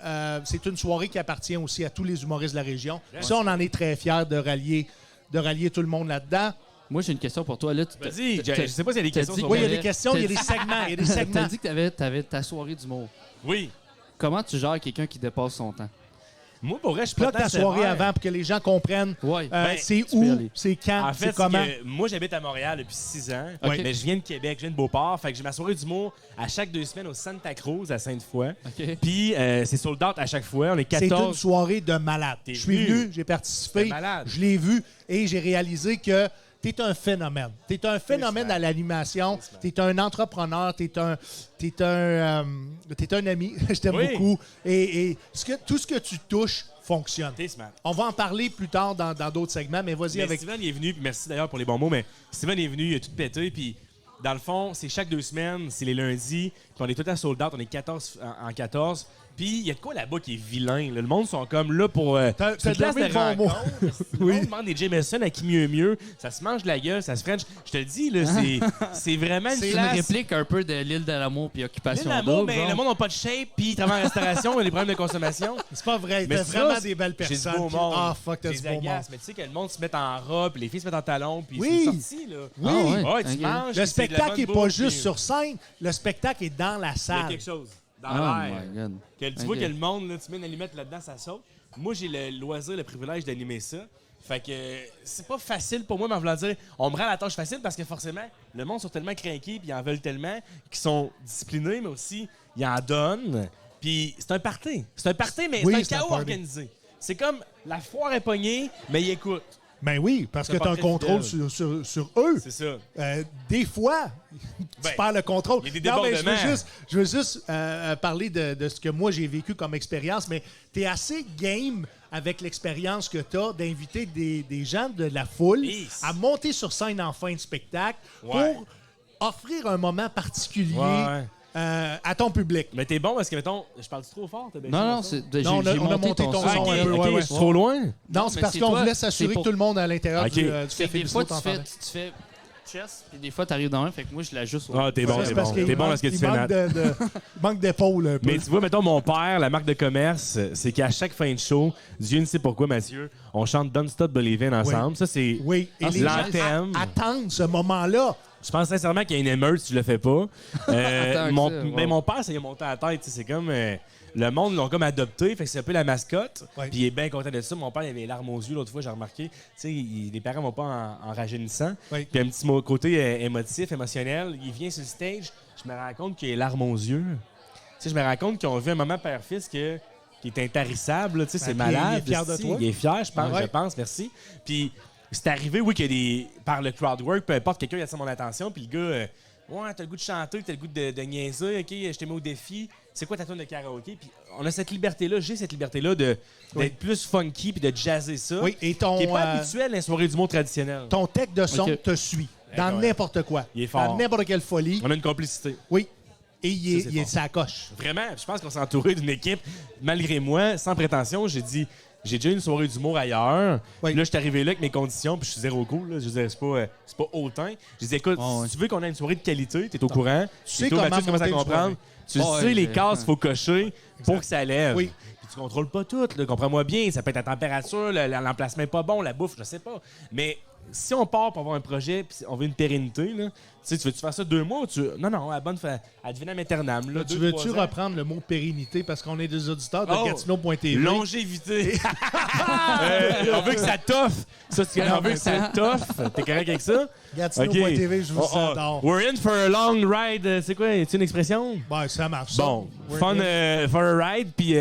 une soirée qui appartient aussi à tous les humoristes de la région. Ça, on en est très fiers de rallier tout le monde là-dedans. Moi, j'ai une question pour toi. Là, Vas-y, je sais pas s'il y a des questions dit sur Oui, il y a moi. des questions, il y a des segments. Il y a des T'as segments. dit que t'avais ta soirée d'humour. Oui. Comment tu gères quelqu'un qui dépasse son temps? Moi, pour vrai, je suis Plot pas ta tant soirée sévère. avant pour que les gens comprennent Ouais. c'est tu peux y où, aller. c'est quand, En fait, c'est comment. c'est que moi, j'habite à Montréal depuis 6 ans. Ok. Mais je viens de Québec, je viens de Beauport. Fait que j'ai ma soirée d'humour à chaque 2 semaines au Santa Cruz à Sainte-Foy. OK. Puis c'est sold out à chaque fois. On est C'est une 14. soirée de malade. T'es Je suis venu. venu, j'ai participé, C'était malade. je l'ai vu et j'ai réalisé que t'es un phénomène. T'es un phénomène Smart. à l'animation. T'es un entrepreneur. T'es un ami. Je t'aime Oui. beaucoup. Et tout ce que tu touches fonctionne. T'es smart. On va en parler plus tard dans d'autres segments, mais vas-y Mais avec... Steven il est venu, puis merci d'ailleurs pour les bons mots, mais Steven est venu, il a tout pété, puis dans le fond, c'est chaque 2 semaines, c'est les lundis, puis on est tout à sold out, on est 14 en 14. Puis il y a de quoi là-bas qui est vilain. Là. Le monde sont comme là pour. C'est une place de rencontre. Le monde demande des Jameson à qui mieux. Ça se mange de la gueule, ça se French. Je te le dis, là, c'est vraiment une C'est une place. réplique un peu de l'île de l'amour puis Occupation Double. Mais le monde n'a pas de shape, puis ils travaillent en restauration, il y a des problèmes de consommation. C'est pas vrai. Mais T'as ça, vraiment des belles J'ai personnes. du beau monde. Ah, fuck, t'as J'ai du des beau monde. agaces, mais tu sais que le monde se met en robe, puis les filles se mettent en talons, puis Oui. c'est sorti, là. Oui. Ouais, tu Ok. manges. Le puis c'est de la spectacle bonne n'est pas bouffe, juste puis sur scène. Le spectacle est dans la Il y a salle. quelque chose dans Oh l'air. my God. Tu vois que le monde, là, tu mets une allumette là-dedans, ça saute. Moi, j'ai le loisir, le privilège d'animer ça. Fait que c'est pas facile pour moi, mais en voulant dire, on me rend la tâche facile parce que forcément, le monde sont tellement craqués puis ils en veulent tellement qu'ils sont disciplinés, mais aussi, ils en donnent. Puis c'est un party. C'est un party, mais Oui, c'est c'est un un chaos party. organisé. C'est comme la foire est pognée, mais ils écoutent. Ben oui, parce C'est que tu as un pas contrôle fidèle. sur eux. C'est ça. Des fois, tu Ben, perds le contrôle. il y a des Non, mais débordements. je veux juste parler de ce que moi j'ai vécu comme expérience, mais tu es assez game avec l'expérience que tu as d'inviter des gens de la foule Yes. à monter sur scène en fin de spectacle Ouais. pour offrir un moment particulier Ouais. à ton public. Mais t'es bon parce que, mettons, je parle trop fort? T'as baissé Non, le son? j'ai Non, on a monté monté ton son. son Ah, ok, un peu, ok, ouais. je suis trop loin? Non, Non, c'est mais parce c'est qu'on toi, voulait s'assurer c'est pour- que tout le monde à l'intérieur Ok. du Fait Café que des Bistrot fois, tu t'entendait. fais chest, puis des fois, t'arrives dans un, fait que moi, je l'ajuste au. Ah, t'es bon, Ça, t'es c'est parce bon. qu'il T'es bon manque- parce que tu il fais manque il manque d'épaule un peu. Mais tu vois, mettons, mon père, la marque de commerce, c'est qu'à chaque fin de show, Dieu ne sait pourquoi, Mathieu, on chante Don't Stop Believing ensemble. Ça, c'est Oui, et les gens l'anthem. attendent ce moment-là. Je pense sincèrement qu'il y a une émeute si tu le fais pas. Tant que Mon, ça, wow. mais mon père, ça y est monté à la tête. C'est comme... le monde l'ont comme adopté, fait que c'est un peu la mascotte. Ouais. Puis il est bien content de ça. Mon père, il avait les larmes aux yeux l'autre fois, j'ai remarqué. Tu sais, les parents vont pas en rajeunissant. Oui. Puis un petit côté émotif, émotionnel. Il vient sur le stage, je me rends compte qu'il a les larmes aux yeux. Tu sais, je me rends compte qu'ils ont vu un moment père-fils qui est intarissable. là. Tu sais, c'est Ben, puis malade. il est fier de esti. toi. Il est fier, Ouais. je pense, merci. Puis c'est arrivé, oui, qu'il y a par le crowdwork, peu importe, quelqu'un a attiré mon attention, puis le gars, ouais, t'as le goût de chanter, t'as le goût de niaiser, ok, je te mets au défi, c'est quoi ta tune de karaoké? Puis on a cette liberté-là, j'ai cette liberté-là d'être Oui. plus funky puis de jazzer ça, Oui, et qui est pas habituel dans les soirées du monde traditionnelles. ton tech de son Ok. te suit dans D'accord. n'importe quoi. Il est fort. Dans n'importe quelle folie. On a une complicité. Oui. Et il Ça, c'est est fort. sa coche. Vraiment, je pense qu'on s'est entouré d'une équipe, malgré moi, sans prétention, j'ai dit... J'ai déjà eu une soirée d'humour ailleurs. Oui. Puis là, je suis arrivé là avec mes conditions, puis je suis zéro cool. Là. Je veux dire, c'est pas hautain. Je dis, écoute, Oh, ouais. si tu veux qu'on ait une soirée de qualité, t'es au courant. Tu sais Et toi, comment Mathieu, tu commences à monter une comprendre. Tu Oh, sais ouais, les j'ai- cases qu'il faut cocher pour que ça lève. Oui. Puis tu contrôles pas tout. là. Comprends-moi bien. Ça peut être la température, l'emplacement est pas bon, la bouffe, je sais pas. Mais si on part pour avoir un projet, puis on veut une pérennité, là, tu veux-tu faire ça 2 mois ou tu... Non, non, à bonne fin, à devenir aeternam. Là, Tu 2-3 veux-tu ans. reprendre le mot pérennité parce qu'on est des auditeurs de Oh! Gatineau.tv? Longévité. On veut que ça toffe. Ça, on veut que ça toffe. T'es correct avec ça? Gatineau.tv, je vous Oh, oh. adore. We're in for a long ride. C'est quoi? C'est une expression? Ben, ça marche. ça. Bon, We're fun in. for a ride. Puis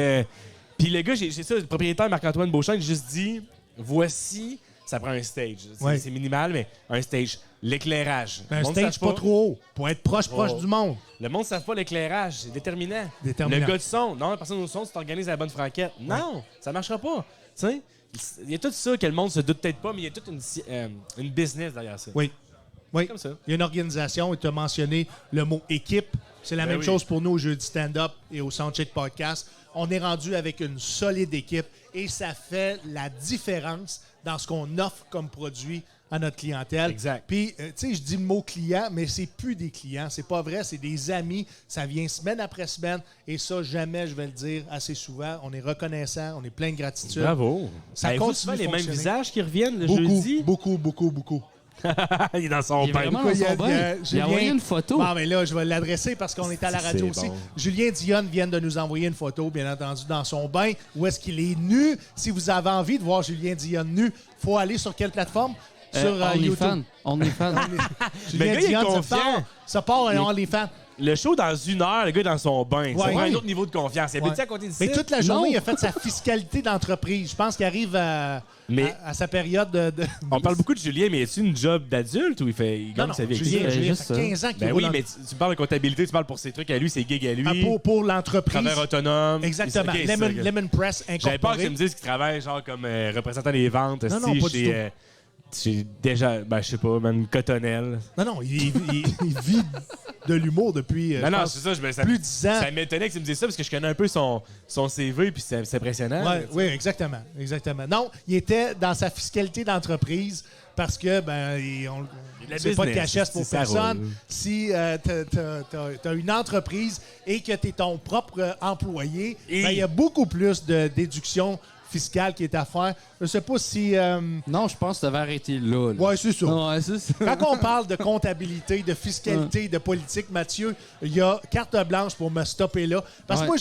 le gars, j'ai ça, le propriétaire Marc-Antoine Beauchamp, qui a juste dit, voici, ça prend un stage. Ouais. C'est minimal, mais un stage. L'éclairage. Un Le monde stage sache pas trop haut pour être proche Oh. du monde. Le monde ne savent pas l'éclairage. C'est déterminant. Déterminant. Le gars de son. Non, la personne au son, tu t'organises à la bonne franquette. Non, ça marchera pas. Tu sais, il y a tout ça que le monde se doute peut-être pas, mais il y a toute une business derrière ça. Oui. Oui. Comme ça. Il y a une organisation et tu as mentionné le mot équipe. C'est la Ben même oui. chose pour nous au Jeudi Stand-Up et au Soundcheck Podcast. On est rendu avec une solide équipe et ça fait la différence dans ce qu'on offre comme produit à notre clientèle. Exact. Puis, tu sais, je dis le mot client, mais c'est plus des clients. C'est pas vrai, c'est des amis. Ça vient semaine après semaine. Et ça, jamais je vais le dire assez souvent. On est reconnaissant, on est plein de gratitude. Bravo. Ça Avez-vous continue souvent de les mêmes fonctionner. visages qui reviennent le Beaucoup, jeudi? beaucoup, beaucoup, beaucoup. Il est dans son Il est bain. vraiment dans Il y a- son il y a- bain. Il Julien- a envoyé une photo. Bon, mais là, je vais l'adresser parce qu'on est à la radio C'est aussi. bon. Julien Dionne vient de nous envoyer une photo, bien entendu, dans son bain, où est-ce qu'il est nu. Si vous avez envie de voir Julien Dionne nu, faut aller sur quelle plateforme? Sur YouTube. OnlyFans. OnlyFans. Le Julien gars, il est Dionne, confiant. ça part à OnlyFans. Le show dans 1 heure, le gars est dans son bain. Ça Ouais. prend un autre niveau de confiance. Il Ouais. habite à côté de Mais ça. toute la journée, Non. il a fait sa fiscalité d'entreprise. Je pense qu'il arrive Mais- à sa période de... On parle beaucoup de Julien, mais est-ce une job d'adulte ou il Non, gagne non, sa vie avec Julien, ça? Julien, juste ça fait 15 ans qu'il Ben roule oui, dans- mais tu parles de comptabilité, tu parles pour ses trucs à lui, ses gigs à lui. pour l'entreprise. Travailleur autonome. Exactement. Ok, Lemon, ça, Lemon Press J'avais peur que incorporé. tu me dises qu'il travaille genre comme représentant des ventes Non, aussi non, pas du chez tout. j'ai déjà, je sais pas, même cotonnelle. Non, il vit de l'humour depuis je Non, pense, c'est ça, plus de 10 ans. Ça m'étonnait que tu me dises ça parce que je connais un peu son CV puis c'est impressionnant. Ouais, oui, exactement. Non, il était dans sa fiscalité d'entreprise parce que, c'est pas de cachette pour personne. Si tu as une entreprise et que tu es ton propre employé, il y a beaucoup plus de déductions fiscale qui est à faire. Je sais pas si... Non, je pense que ça va arrêter là. Oui, c'est ça. Ouais, c'est ça. Quand on parle de comptabilité, de fiscalité, de politique, Mathieu, il y a carte blanche pour me stopper là. Parce que moi,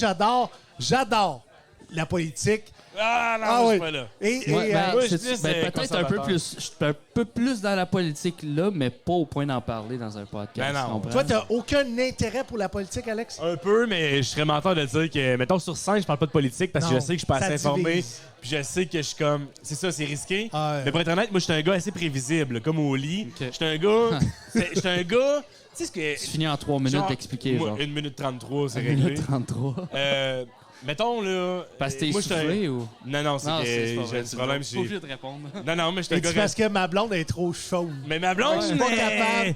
j'adore la politique. Ah non, je suis pas là. Peut-être un peu plus dans la politique là, mais pas au point d'en parler dans un podcast. Ben non. Toi, t'as aucun intérêt pour la politique, Alex? Un peu, mais je serais menteur de dire que, mettons, sur 5, je parle pas de politique parce que je sais que je suis pas assez informé. Puis je sais que je suis comme... C'est ça, c'est risqué. Mais pour être honnête, moi, je suis un gars assez prévisible, comme au lit. Je suis un gars... Tu sais ce que... Tu finis en 3 minutes d'expliquer, genre. 1 minute 33, c'est réglé. 1 minute 33. Mettons, là... Parce que t'es soufflé ou... Non, c'est que j'ai un petit problème. Faut obligé de répondre. Non, mais je suis un gars... C'est parce que ma blonde est trop chaude. Mais ma blonde, je suis pas capable.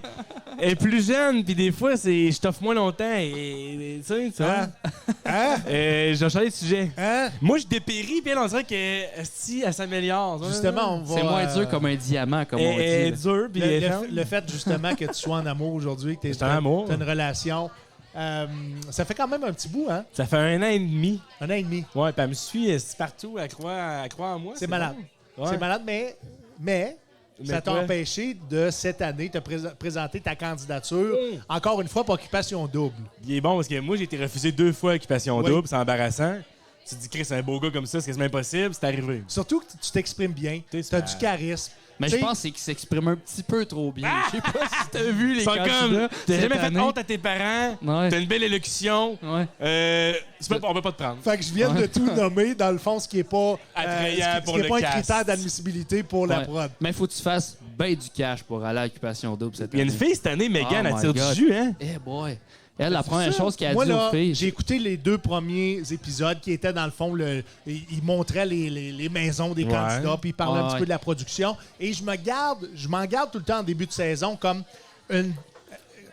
Elle est plus jeune, puis des fois, je t'offre moins longtemps. Et tu sais, Hein? J'ai changé de sujet. Hein? Moi, je dépéris, puis on dirait que si elle s'améliore. Justement, on va... C'est moins dur comme un diamant, comme on dit. Elle est dure, puis le fait, justement, que tu sois en amour aujourd'hui, que tu en amour. T'as une relation... ça fait quand même un petit bout, hein? Ça fait 1 an et demi. 1 an et demi. Ouais, puis elle me suit partout, elle croit en moi. C'est malade. Bon. Ouais. C'est malade, mais ça t'a empêché de, cette année, te présenter ta candidature, encore une fois, pour Occupation Double. Il est bon, parce que moi, j'ai été refusé 2 fois à Occupation Double, c'est embarrassant. Tu te dis, Chris, c'est un beau gars comme ça, c'est quasiment impossible, c'est arrivé. Surtout que tu t'exprimes bien, t'as du charisme. Mais je pense qu'il s'exprime un petit peu trop bien. Je sais pas si t'as vu les candidats. T'as jamais fait honte à tes parents, t'as une belle élocution, on peut pas te prendre. Fait que je viens de tout nommer, dans le fond, ce qui est pas attrayant pour le pas un cast. critère d'admissibilité pour la prod. Mais il faut que tu fasses bien du cash pour aller à Occupation Double cette année. Il y a une fille cette année, Megan, elle tire du God. jus, hein? Eh boy! Elle, la première chose qu'elle a Moi, dit là, aux filles... j'ai écouté les 2 premiers épisodes qui étaient, dans le fond, ils montraient les maisons des candidats, puis ils parlaient un petit peu de la production. Et je m'en garde tout le temps en début de saison comme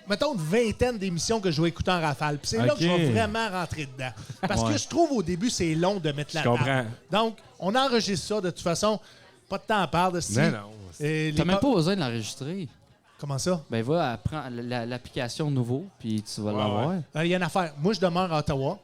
mettons, une vingtaine d'émissions que je vais écouter en rafale. Puis c'est là que je vais vraiment rentrer dedans. Parce que je trouve, au début, c'est long de mettre la table. Donc, on enregistre ça, de toute façon. Pas de temps à perdre. T'as même pas besoin de l'enregistrer. Comment ça? Ben, va, prends l'application nouveau, puis tu vas l'avoir. Il y a une affaire. Moi, je demeure à Ottawa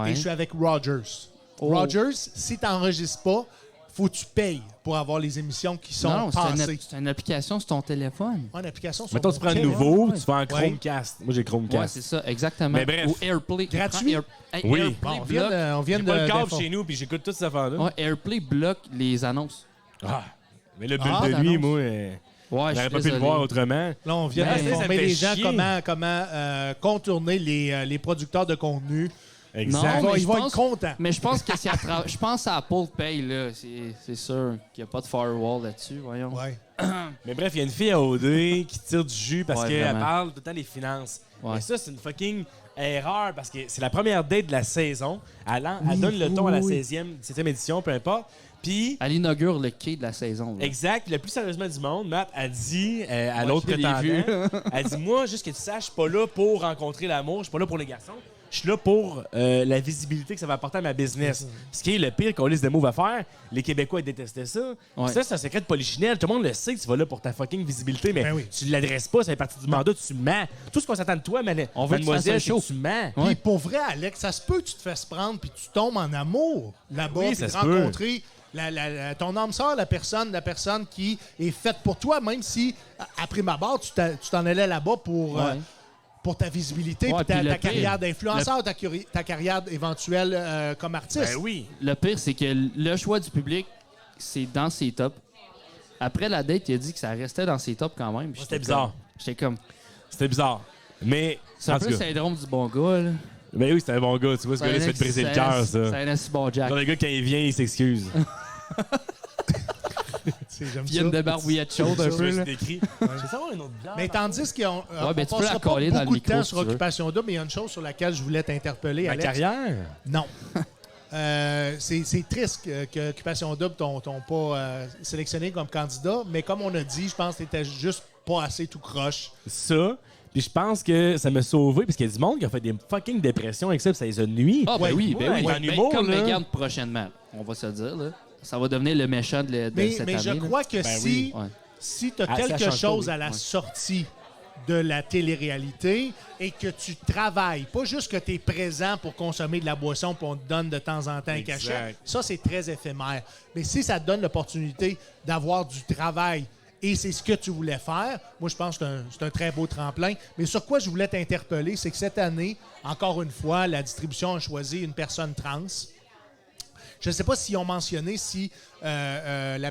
et je suis avec Rogers. Rogers, si tu n'enregistres pas, faut que tu payes pour avoir les émissions qui sont passées. C'est une application sur ton téléphone. Une application sur Mettons, tu prends le nouveau, tu vas en Chromecast. Moi, j'ai Chromecast. Ouais, c'est ça, exactement. Mais bref. Ou AirPlay. Gratuit? Oui. AirPlay on vient J'ai de... pas le câble chez nous, puis j'écoute toutes ces affaires-là. Ouais, AirPlay bloque les annonces. Mais le bulle de nuit, moi... Ouais, j'aurais pas pu le voir autrement. Là, on vient d'informer les gens comment contourner les producteurs de contenu. Exact. Non, ils vont être contents. Mais je pense que je pense à Apple Pay, là. C'est sûr qu'il n'y a pas de firewall là-dessus, voyons. Ouais. Mais bref, il y a une fille à OD qui tire du jus parce qu'elle vraiment. parle tout le temps des finances. Ouais. Et ça, c'est une fucking erreur parce que c'est la première date de la saison. Elle donne le ton à la 7e édition, peu importe. Puis, elle inaugure le quai de la saison. Là. Exact. Le plus sérieusement du monde, Matt a dit à l'autre prétendant, elle dit, moi, juste que tu saches, je suis pas là pour rencontrer l'amour, je suis pas là pour les garçons. Je suis là pour la visibilité que ça va apporter à ma business. Ce qui est le pire qu'on liste de mots va faire. Les Québécois, ils détestaient ça. Ouais. Ça, c'est un secret de polichinelle. Tout le monde le sait que tu vas là pour ta fucking visibilité, mais tu ne l'adresses pas, ça fait partie du mandat, tu mens. Tout ce qu'on s'attend de toi, mademoiselle, c'est que tu mens. Puis pour vrai, Alex, ça se peut que tu te fasses prendre puis tu tombes en amour là-bas, puis rencontrer ton âme sœur, la personne qui est faite pour toi, même si, après ma barre, tu t'en allais là-bas pour ta visibilité, puis ta carrière d'influenceur, ta carrière éventuelle comme artiste. Ben oui. Le pire, c'est que le choix du public, c'est dans ses tops. Après la date, il a dit que ça restait dans ses tops quand même. C'était bizarre. C'était bizarre. Mais c'est un peu le syndrome du bon gars, là. Ben oui, c'est un bon gars. Tu vois, ce gars-là, se fait briser le cœur, ça. C'est un assez bon Jack. Genre, le gars, quand il vient, il s'excuse. Il y a une débarbouillette chaude un peu. Là. Je vais savoir une autre bière. Mais tandis qu'on tu peux la pas coller dans le beaucoup de micro, temps si sur tu veux. Occupation Double, mais il y a une chose sur laquelle je voulais t'interpeller, Ma Alex. carrière? Non. c'est triste que Occupation Double t'ont pas sélectionné comme candidat, mais comme on a dit, je pense que t'étais juste pas assez tout croche. Ça. Puis je pense que ça m'a sauvé, parce qu'il y a du monde qui a fait des fucking dépressions avec ça, puis ça les a nuit. Ah, ben oui, ben oui. En humour, comme là. Meghan prochainement, on va se le dire, là. Ça va devenir le méchant de cette année. Mais je crois que si tu as ça quelque change chose pas, à la sortie de la télé-réalité et que tu travailles, pas juste que tu es présent pour consommer de la boisson puis on te donne de temps en temps un cachet, ça c'est très éphémère. Mais si ça te donne l'opportunité d'avoir du travail et c'est ce que tu voulais faire, moi je pense que c'est un très beau tremplin. Mais sur quoi je voulais t'interpeller, c'est que cette année, encore une fois, la distribution a choisi une personne trans. Je ne sais pas s'ils ont mentionné si la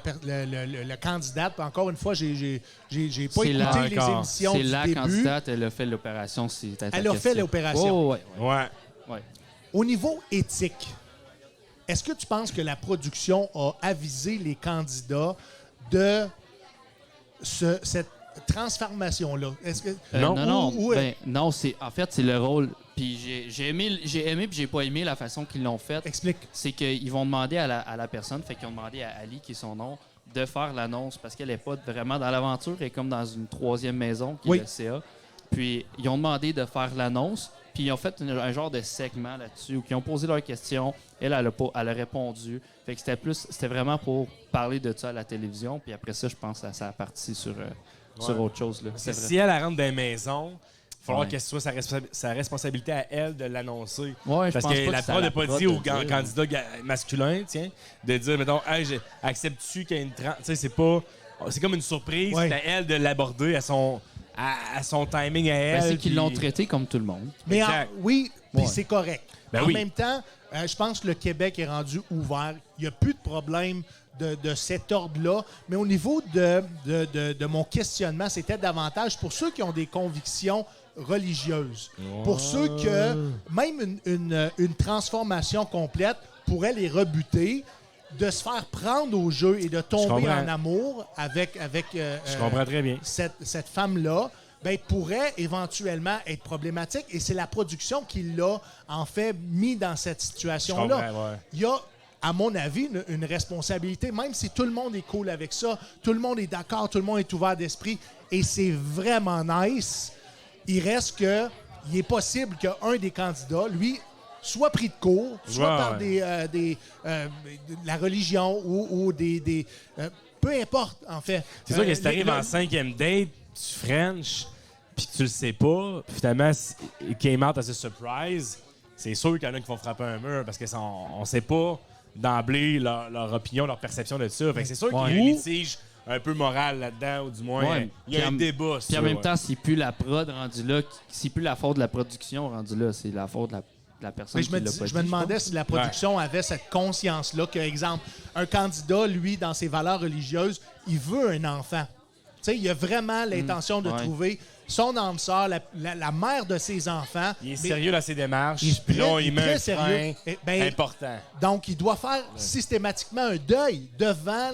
candidate, encore une fois, j'ai pas écouté les émissions du début. C'est la candidate, elle a fait l'opération. Elle a fait l'opération. Oh, ouais. Au niveau éthique, est-ce que tu penses que la production a avisé les candidats de cette transformation-là? Est-ce que non. Non, en fait, c'est le rôle. Puis j'ai aimé puis j'ai pas aimé la façon qu'ils l'ont fait. Explique. C'est qu'ils vont demander à la personne, fait qu'ils ont demandé à Ali, qui est son nom, de faire l'annonce parce qu'elle est pas vraiment dans l'aventure, elle est comme dans une troisième maison qui est le CA. Puis ils ont demandé de faire l'annonce, puis ils ont fait un genre de segment là-dessus où ils ont posé leurs questions. Elle a répondu. Fait que c'était vraiment pour parler de ça à la télévision. Puis après ça, je pense que ça a parti sur autre chose. Là. Si elle rentre dans les maisons, il va falloir que ce soit sa responsabilité à elle de l'annoncer. Ouais, parce que la prod n'a pas dit au candidat masculin, de dire, mettons, hey, acceptes-tu qu'il y a une trans. C'est pas. C'est comme une surprise. C'est à elle de l'aborder à son timing à elle. C'est qu'ils l'ont traité comme tout le monde. Mais oui, puis c'est correct. En même temps, je pense que le Québec est rendu ouvert. Il n'y a plus de problème de cet ordre-là. Mais au niveau de mon questionnement, c'était davantage pour ceux qui ont des convictions religieuses. Pour ceux que même une transformation complète pourrait les rebuter, de se faire prendre au jeu et de tomber en amour avec je comprends très bien. cette femme-là, pourrait éventuellement être problématique. Et c'est la production qui l'a, en fait, mis dans cette situation-là. Il y a, à mon avis, une responsabilité, même si tout le monde est cool avec ça, tout le monde est d'accord, tout le monde est ouvert d'esprit, et c'est vraiment nice. Il reste que il est possible qu'un des candidats, lui, soit pris de court, soit par la religion ou des peu importe, en fait. C'est sûr que si t'arrives en 5e date, tu French, puis tu le sais pas, puis finalement, came out as a surprise, c'est sûr qu'il y en a qui vont frapper un mur parce qu'on sait pas d'emblée leur opinion, leur perception de ça. Fait que c'est sûr qu'il y a un litige un peu moral là-dedans, ou du moins, il y a un débat. Puis en même temps, c'est plus la prod rendu là, c'est plus la faute de la production rendu là, c'est la faute de la personne qui l'a pas dit. Je me demandais si la production avait cette conscience-là, que, exemple, un candidat, lui, dans ses valeurs religieuses, il veut un enfant. Tu sais, il a vraiment l'intention de trouver son âme sœur, la mère de ses enfants. Il est sérieux dans ses démarches. Il est très sérieux. Important. Donc, il doit faire systématiquement un deuil devant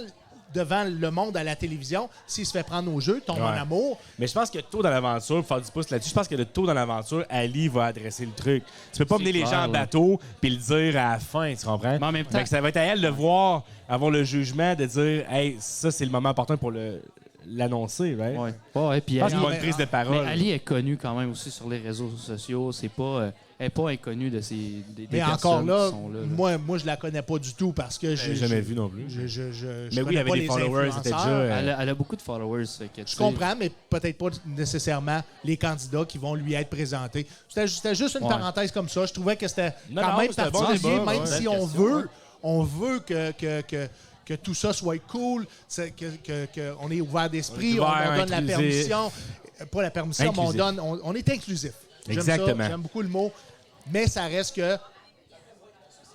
le monde à la télévision. S'il se fait prendre au jeu, tombe en amour. Mais je pense que tôt dans l'aventure, pour faire du pouce là-dessus, je pense que le tôt dans l'aventure, Ali va adresser le truc. Tu peux pas mener les gens en bateau puis le dire à la fin, tu comprends? Mais en même temps, ça va être à elle de voir, avoir le jugement, de dire « Hey, ça, c'est le moment important pour l'annoncer, right? » Puis je pense qu'il y a une prise de parole. Mais Ali est connu quand même aussi sur les réseaux sociaux. Elle n'est pas inconnue des mais personnes encore là, qui sont là. Moi, je la connais pas du tout parce que j'ai jamais vu non plus. Mais oui, il y avait des followers. Elle a beaucoup de followers. Je comprends, mais peut-être pas nécessairement les candidats qui vont lui être présentés. C'était juste une parenthèse comme ça. Je trouvais que c'était quand même particulier, même si on veut que tout ça soit cool, qu'on est ouvert d'esprit, on donne la permission. Pas la permission, mais on est inclusif. Exactement. J'aime beaucoup le mot. Mais ça reste que,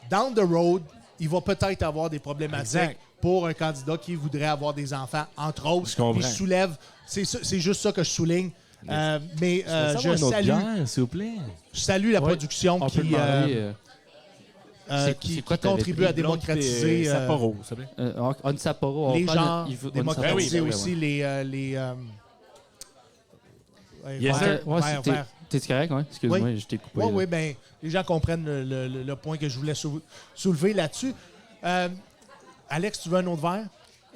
down the road, il va peut-être avoir des problématiques pour un candidat qui voudrait avoir des enfants, entre autres. Je soulève. C'est juste ça que je souligne. Mais je salue. S'il vous plaît. Je salue la production qui contribue à démocratiser. Sapporo, ça On Sapporo. Les gens, démocratiser aussi les Yes, sir. T'es correct, ouais? Excuse-moi, Oui. je t'ai coupé. Oui, là. oui, bien, les gens comprennent le point que je voulais soulever là-dessus. Alex, tu veux un autre verre?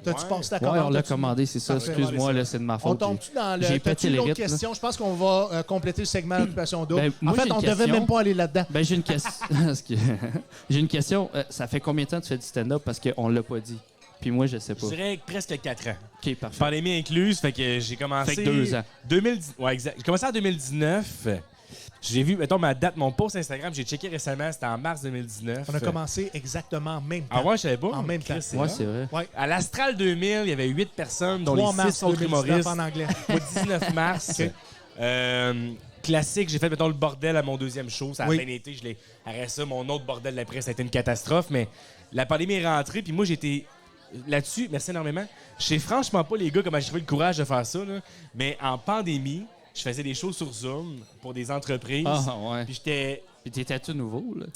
T'as-tu passé ta commande? Ouais, on l'a T'as-tu- commandé, c'est ça. Parfait. Excuse-moi, là, c'est de ma On faute. tombe-tu dans le... J'ai T'as-tu pété une le autre rythme, là. question? Je pense qu'on va compléter le segment d'occupation double. Ben, en moi, fait, j'ai on une devait question. même pas aller là-dedans. Ben, j'ai une question. J'ai une question. Ça fait combien de temps que tu fais du stand-up? Parce qu'on l'a pas dit. Puis moi, je sais pas. Je dirais presque 4 ans. OK, parfait. Pandémie incluse, fait que j'ai commencé... Fait que 2 ans. 2010, ouais, exact. J'ai commencé en 2019. J'ai vu, mettons, ma date, mon post Instagram, j'ai checké récemment, c'était en mars 2019. On a commencé exactement en même temps. Ah ouais, je savais pas. En même temps. Chris, Ouais, rare. c'est vrai. Ouais. À l'Astral 2000, il y avait 8 personnes, dont 3 les 6 mars sont 2019 humoristes. en anglais. Au 19 mars. OK. Classique, j'ai fait, mettons, le bordel à mon deuxième show. Ça a Oui. bien été. Je l'ai arrêté ça. Mon autre bordel d'après, ça a été une catastrophe. Mais la pandémie est rentrée, puis moi, j'étais là-dessus. Merci énormément. Je sais franchement pas, les gars, comment j'ai trouvé le courage de faire ça. Là. Mais en pandémie, je faisais des shows sur Zoom pour des entreprises. Ah, ouais. Puis j'étais Puis t'étais tout nouveau, là.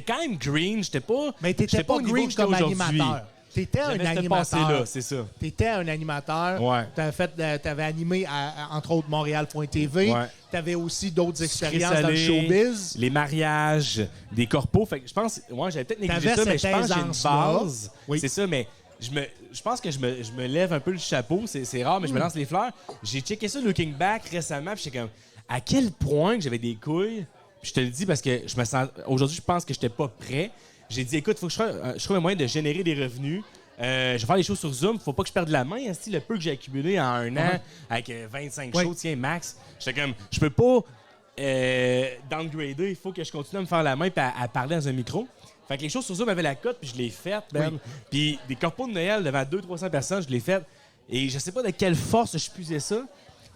quand même green. J'étais pas. Mais t'étais j'étais pas au niveau green que j'étais comme aujourd'hui. animateur. T'étais un J'avais ce animateur. passé-là, c'est ça. T'étais un animateur. Ouais. T'avais animé, entre autres, Montréal.tv. Ouais. T'avais aussi d'autres expériences Sucré dans le salé, showbiz. Les mariages, des corpos. Fait que je pense, ouais, j'avais peut-être négligé T'avais ça, mais cette je pense que j'ai une aisance-là. base. Oui. C'est ça, mais je pense que je me lève un peu le chapeau. C'est rare, mais je me lance les fleurs. J'ai checké ça looking back récemment, puis j'étais comme, à quel point que j'avais des couilles. Puis je te le dis parce que je me sens. Aujourd'hui, je pense que j'étais pas prêt. J'ai dit, écoute, faut que je trouve un moyen de générer des revenus. Je vais faire des choses sur Zoom. Faut pas que je perde la main. Hein, le peu que j'ai accumulé en un an avec 25 Oui. shows, tiens, max. J'étais comme, je peux pas downgrader. Il faut que je continue à me faire la main et à parler dans un micro. Fait que les choses sur Zoom avaient la cote, puis je l'ai faite, Ben. Oui. Puis des corpos de Noël devant 200-300 personnes, je l'ai faite. Et je sais pas de quelle force je puisais ça,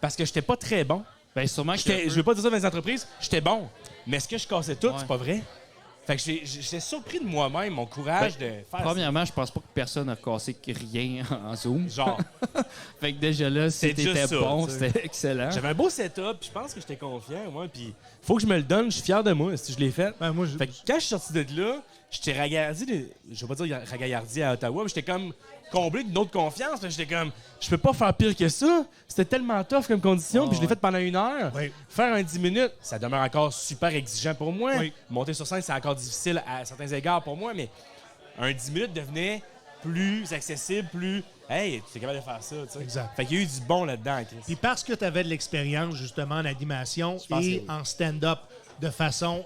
parce que j'étais pas très bon. Ben, sûrement que. Je veux pas dire ça dans les entreprises, j'étais bon. Mais est-ce que je cassais tout? Ouais. C'est pas vrai. Fait que j'étais surpris de moi-même, mon courage de faire Premièrement, je pense pas que personne n'a cassé rien en Zoom. ça. Genre, Fait que déjà là, si C'est juste t'étais ça, bon, tu sais. c'était excellent. j'avais un beau setup, puis je pense que j'étais confiant, moi. Puis faut que je me le donne, je suis fier de moi, si je l'ai fait. Ben, moi, Fait que quand je suis sorti de là, j'étais ragaillardi, je vais pas dire ragaillardi à Ottawa, mais j'étais comme comblé d'une autre confiance. Fait que j'étais comme, je peux pas faire pire que ça. C'était tellement tough comme condition, puis je l'ai fait pendant 1 heure. Oui. Faire un 10 minutes, ça demeure encore super exigeant pour moi. Oui. Monter sur scène, c'est encore difficile à certains égards pour moi, mais un 10 minutes devenait plus accessible, plus... Hey, tu es capable de faire ça, tu sais. Exact. Fait qu'il y a eu du bon là-dedans, Chris. Puis parce que tu avais de l'expérience, justement, en animation pense que et oui. en stand-up, de façon,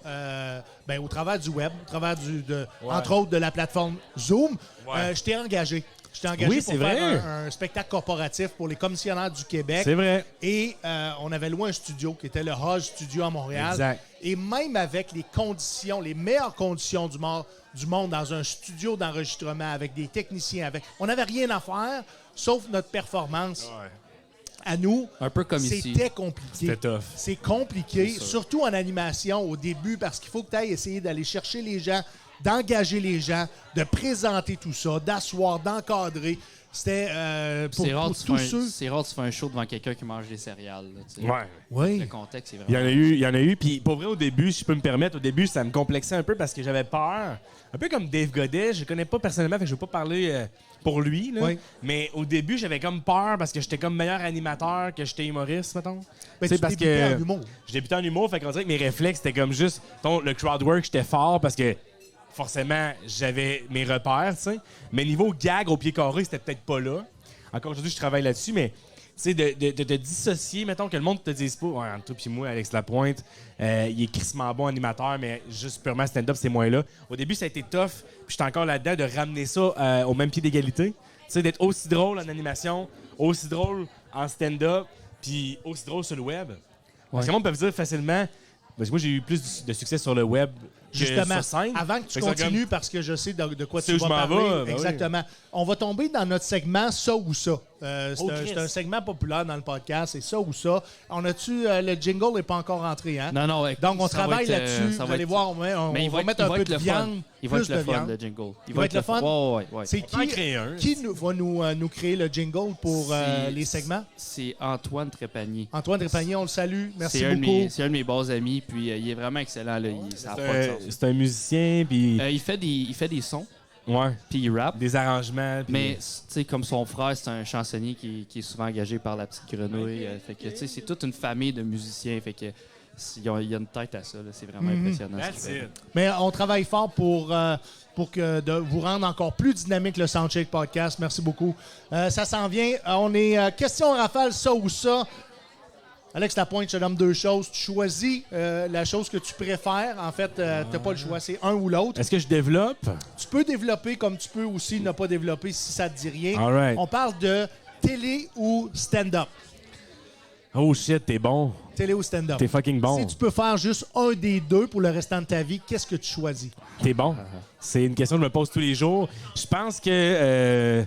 au travers du web, au travers Ouais. entre autres de la plateforme Zoom, Ouais. je t'ai engagé. Je t'ai engagé Oui, pour c'est faire vrai. un spectacle corporatif pour les commissionnaires du Québec. C'est vrai. Et on avait loué un studio qui était le Hodge Studio à Montréal. Exact. Et même avec les conditions, les meilleures conditions du monde dans un studio d'enregistrement avec des techniciens, on n'avait rien à faire sauf notre performance à nous. Un peu comme ici. C'était compliqué. C'était tough. C'est compliqué, C'est sûr. surtout en animation au début, parce qu'il faut que tu ailles essayer d'aller chercher les gens, d'engager les gens, de présenter tout ça, d'asseoir, d'encadrer. C'était pour, C'est rare, pour tu tous fais ceux... c'est rare, tu fais un show devant quelqu'un qui mange des céréales. Là, tu sais. Ouais. Oui. Le contexte, c'est Il y vraiment. en a eu. Puis pour vrai, au début, si je peux me permettre, au début, ça me complexait un peu parce que j'avais peur. Un peu comme Dave Godet, je le connais pas personnellement, fait que je veux pas parler pour lui. Là. Oui. Mais au début, j'avais comme peur parce que j'étais comme meilleur animateur que j'étais humoriste, mettons. Ben, Tu sais, tu débutais en humour. je débutais en humour, fait qu'on dirait que mes réflexes, c'était comme juste... Le crowd work, j'étais fort parce que forcément, j'avais mes repères, tu sais. Mais niveau gag au pied carré, c'était peut-être pas là. Encore aujourd'hui, je travaille là-dessus, mais tu sais, de te dissocier, mettons que le monde te dise pas, ouais, entre toi et moi, Alex Lapointe, il est crissement bon animateur, mais juste purement stand-up, c'est moins là. Au début, ça a été tough, puis j'étais encore là-dedans de ramener ça au même pied d'égalité. Tu sais, d'être aussi drôle en animation, aussi drôle en stand-up, puis aussi drôle sur le web. Parce que le monde peut dire facilement, parce que moi, j'ai eu plus de succès sur le web que Justement, sur scène. avant que tu Fait que ça continues, comme- parce que je sais de quoi C'est tu où vas je m'en parler. vais, ben oui. Exactement. On va tomber dans notre segment « Ça ou ça ». Oh, Christ. C'est un segment populaire dans le podcast, c'est « Ça ou ça ». On a-tu... le jingle n'est pas encore rentré, hein? Non, non, Donc, on ça va travaille être, là-dessus. ça Vous va allez être- voir, on Mais il va va mettre être- un il va peu être de le fun. viande, Il va plus être de le fun, viande. le jingle. Il va être le fun? Ouais. C'est On peut en créer un. qui va nous créer le jingle pour C'est- les segments? C'est Antoine Trépanier. Antoine Trépanier, on le salue. Merci C'est un de beaucoup. mes- c'est un de mes bons amis, puis il est vraiment excellent. Là. Ça a pas de sens. C'est un musicien, puis... Il fait des sons, ouais. puis il rappe. Des arrangements. Puis... Mais, tu sais, comme son frère, c'est un chansonnier qui est souvent engagé par la petite grenouille. Fait que, tu sais, c'est toute une famille de musiciens. Fait que, il y a une tête à ça. Là. C'est vraiment impressionnant. That's it. Mais on travaille fort pour de vous rendre encore plus dynamique le Soundcheck Podcast. Merci beaucoup. Ça s'en vient. On est question rafale, ça ou ça. Alex Lapointe, je te donne 2 choses. Tu choisis la chose que tu préfères. En fait, tu n'as pas le choix. C'est un ou l'autre. Est-ce que je développe? Tu peux développer comme tu peux aussi ne pas développer si ça te dit rien. All right. On parle de télé ou stand-up. Oh shit, t'es bon. Télé ou stand-up. T'es fucking bon. Si tu peux faire juste un des deux pour le restant de ta vie, qu'est-ce que tu choisis? T'es bon. C'est une question que je me pose tous les jours. Je pense que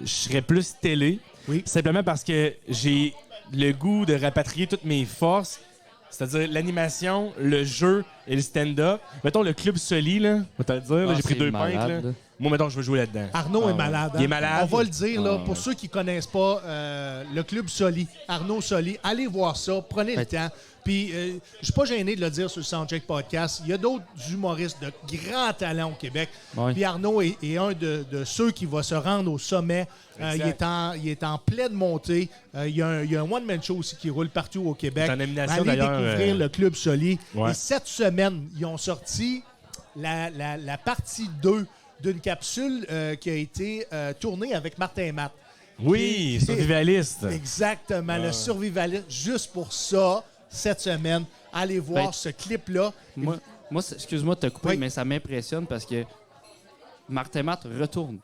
je serais plus télé. Oui. Simplement parce que j'ai le goût de rapatrier toutes mes forces. C'est-à-dire l'animation, le jeu et le stand-up. Mettons le Club Soli, là. On va te le dire. Là, j'ai pris 2 pintes. Là. Moi, mettons, je veux jouer là-dedans. Arnaud est malade. Il est malade. On va le dire, là, pour ceux qui ne connaissent pas le Club Soli, Arnaud Soli, allez voir ça, prenez le temps. Puis, je suis pas gêné de le dire sur le Soundcheck Podcast. Il y a d'autres humoristes de grand talent au Québec. Ouais. Puis Arnaud est un de ceux qui va se rendre au sommet. Il est en pleine montée. Il y a un one-man show aussi qui roule partout au Québec. C'est en nomination, allez d'ailleurs, découvrir le Club Soli. Ouais. Et cette semaine, ils ont sorti la partie 2 d'une capsule qui a été tournée avec Martin et Matt. Oui, Qui- survivaliste. Exactement, le survivaliste. Juste pour ça, cette semaine, allez voir Ben, ce clip-là. Moi excuse-moi de te couper, Oui. mais ça m'impressionne parce que Martin Matt retourne.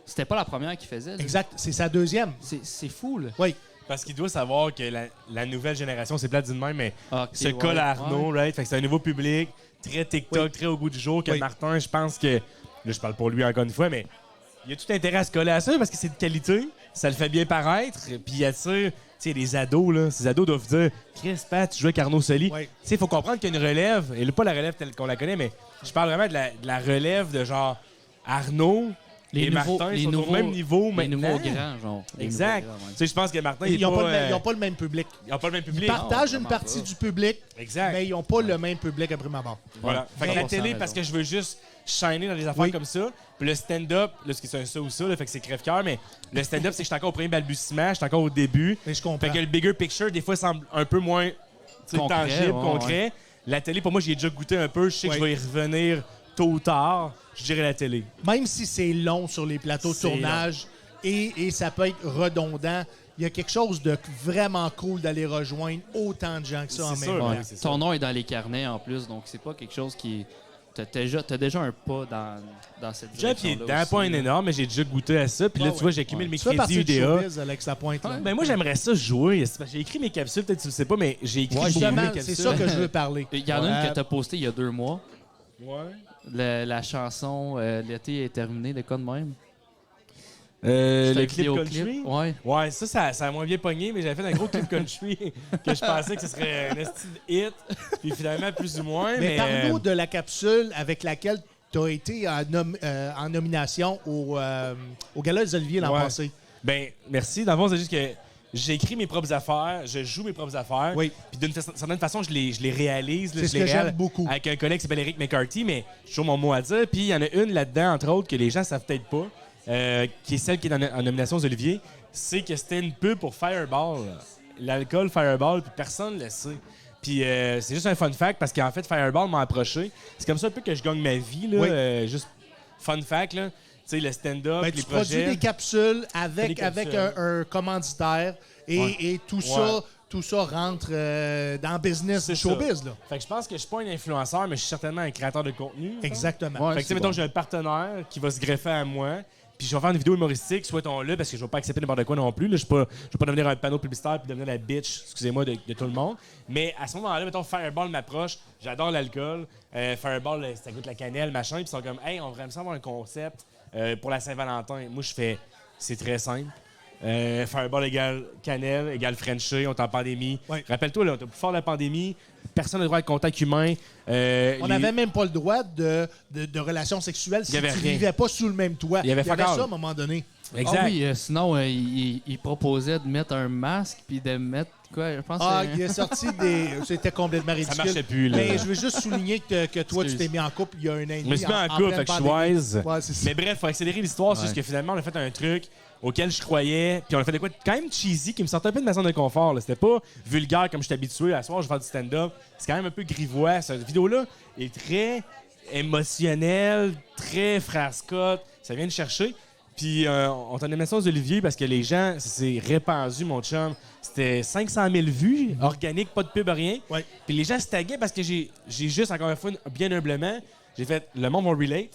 C'était pas la première qu'il faisait. là. Exact, c'est sa deuxième. C'est fou, là. Oui, Parce qu'il doit savoir que la nouvelle génération, c'est plate d'une même, mais Ok, se ouais, colle à Arnaud, ouais. right? Fait que c'est un nouveau public, très TikTok, Oui. très au goût du jour, que Oui. Martin, je pense que... Là, je parle pour lui encore une fois, mais il a tout intérêt à se coller à ça parce que c'est de qualité, ça le fait bien paraître, puis il attire... Tu sais, les ados, là, ces ados doivent dire « Chris, Pat, tu joues avec Arnaud Soli. Oui. Tu sais, il faut comprendre qu'il y a une relève, et pas la relève telle qu'on la connaît, mais je parle vraiment de la relève de genre Arnaud et Martin sont au même niveau Les maintenant. nouveaux grands, genre. Les Exact. nouveaux grands, ouais. Tu sais, je pense que Martin, ils il est n'ont pas... pas le même public. ils ont pas le même Ils public. partagent Non, une vraiment partie pas. du public, Exact. mais ils n'ont pas le même public à prime abord. Voilà. Ouais, Fait que la 100% télé, raison. parce que je veux juste shiner dans des affaires Oui. comme ça. Puis le stand-up, là, c'est un ça ou ça, là, fait que c'est crève-cœur, mais le stand-up, c'est que je suis encore au premier balbutiement, je suis encore au début. Mais je comprends. Fait que le bigger picture, des fois, semble un peu moins tu sais, Concret, tangible, ouais, concret. La télé, pour moi, j'y ai déjà goûté un peu. Je sais que Oui. je vais y revenir tôt ou tard. Je dirais la télé. Même si c'est long sur les plateaux de C'est tournage et ça peut être redondant, il y a quelque chose de vraiment cool d'aller rejoindre autant de gens que ça en C'est même sûr, temps. ouais. c'est ça. Ton nom est dans les carnets en plus, donc c'est pas quelque chose qui. T'as déjà un pas dans cette J'ai un direction. pied dedans, pas un énorme, mais j'ai déjà goûté à ça. Puis là, Ouais, tu vois, ouais. j'ai accumulé mes Tu fais crédits partie du UDA. showbiz, Alex Lapointe. là. Ben moi, j'aimerais ça jouer. C'est parce que j'ai écrit mes capsules, peut-être que tu le sais pas, mais j'ai écrit Ouais, beaucoup justement, mes c'est capsules. ça que je veux parler. Il y en a une Euh, que t'as postée il y a 2 mois. Ouais. La chanson L'été est terminé, de quoi de même? Le C'était un clip vidéoclip. country? Ouais. Ouais, ça a moins bien pogné, mais j'avais fait un gros clip country que je pensais que ce serait un esti de hit, puis finalement, plus ou moins. Mais parle-nous de la capsule avec laquelle tu as été en nomination au Gala des Oliviers l'an Ouais. passé. Ben, merci. Dans le fond, c'est juste que j'écris mes propres affaires, je joue mes propres affaires, Oui. puis d'une certaine façon, je les réalise. là, C'est je ce les que j'aime réal- beaucoup. Avec un collègue qui s'appelle Eric McCarthy, mais j'ai toujours mon mot à dire. Puis il y en a une là-dedans, entre autres, que les gens savent peut-être pas, qui est celle qui est en nomination aux Oliviers, c'est que c'était une pub pour Fireball. L'alcool Fireball, puis personne ne le sait. Puis c'est juste un fun fact parce qu'en fait, Fireball m'a approché. C'est comme ça un peu que je gagne ma vie, là. Oui. Juste fun fact, là. Tu sais, le stand-up, Ben, les tu produis projets. des capsules avec, Des avec capsules. un commanditaire et tout ça rentre dans le business C'est du showbiz. Là. Fait que je pense que je suis pas un influenceur, mais je suis certainement un créateur de contenu. Exactement. Ouais. Fait que, tu sais, mettons, j'ai un partenaire qui va se greffer à moi, puis je vais faire une vidéo humoristique, souhaitons-le, parce que je vais pas accepter n'importe quoi non plus. Là, je vais pas devenir un panneau publicitaire puis devenir la bitch, excusez-moi, de tout le monde. Mais à ce moment-là, mettons, Fireball m'approche, j'adore l'alcool. Fireball, ça goûte la cannelle, machin, puis ils sont comme, hey, on voudrait avoir un concept pour la Saint-Valentin. Moi, je fais, c'est très simple. Fireball égale cannelle, égale Frenchie, on est en pandémie. Ouais. Rappelle-toi, là, on était plus fort de la pandémie, personne n'a le droit de contact humain. On n'avait même pas le droit de relations sexuelles si Il y avait tu rien. vivais pas sous le même toit. Il y avait fuck all. ça à un moment donné. Exact. Ah oui, sinon, il proposait de mettre un masque puis de mettre Quoi, je pense Ah, que il est sorti des... C'était complètement Ça ridicule. marchait plus, là. Mais je veux juste souligner que toi, tu t'es mis en couple il y a un an et demi. Je me suis mis en couple pleine avec pandémie. Schweiz. Ouais, c'est ça. Mais bref, faut accélérer l'histoire. C'est Ouais. juste que finalement, on a fait un truc auquel je croyais. Puis on a fait de quoi quand même cheesy qui me sortait un peu de ma zone de confort. Là. C'était pas vulgaire comme je suis habitué. À ce soir, je vais faire du stand-up. C'est quand même un peu grivois. Cette vidéo-là est très émotionnelle, très frère Scott. Ça vient de chercher. Puis on t'en a mis ça aux Olivier parce que les gens, c'est répandu, mon chum. C'était 500 000 vues, organique, pas de pub, rien. Ouais. Puis les gens se taguaient parce que j'ai juste, encore une fois, bien humblement, j'ai fait « Le monde va relate ».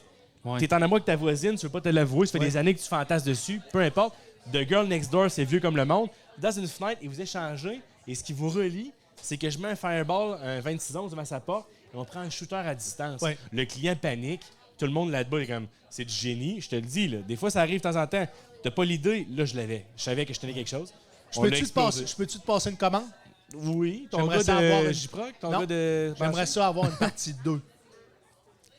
Ouais. T'es en amour avec ta voisine, tu veux pas te l'avouer, ça fait Ouais. des années que tu fantasmes dessus, peu importe. The Girl Next Door, c'est vieux comme le monde. Dans une fenêtre, et vous échangez, et ce qui vous relie, c'est que je mets un fireball, un 26 11 devant sa porte, et on prend un shooter à distance. Ouais. Le client panique, tout le monde là-bas est comme, c'est du génie, je te le dis, là. Des fois, ça arrive de temps en temps, t'as pas l'idée, là, je l'avais. Je savais que je tenais quelque chose. Je On l'a peux-tu explosé. te passer une commande? Oui, ton J'aimerais gars ça avoir de une- J-Proc, ton Non. gars de... J'aimerais ça avoir une partie 2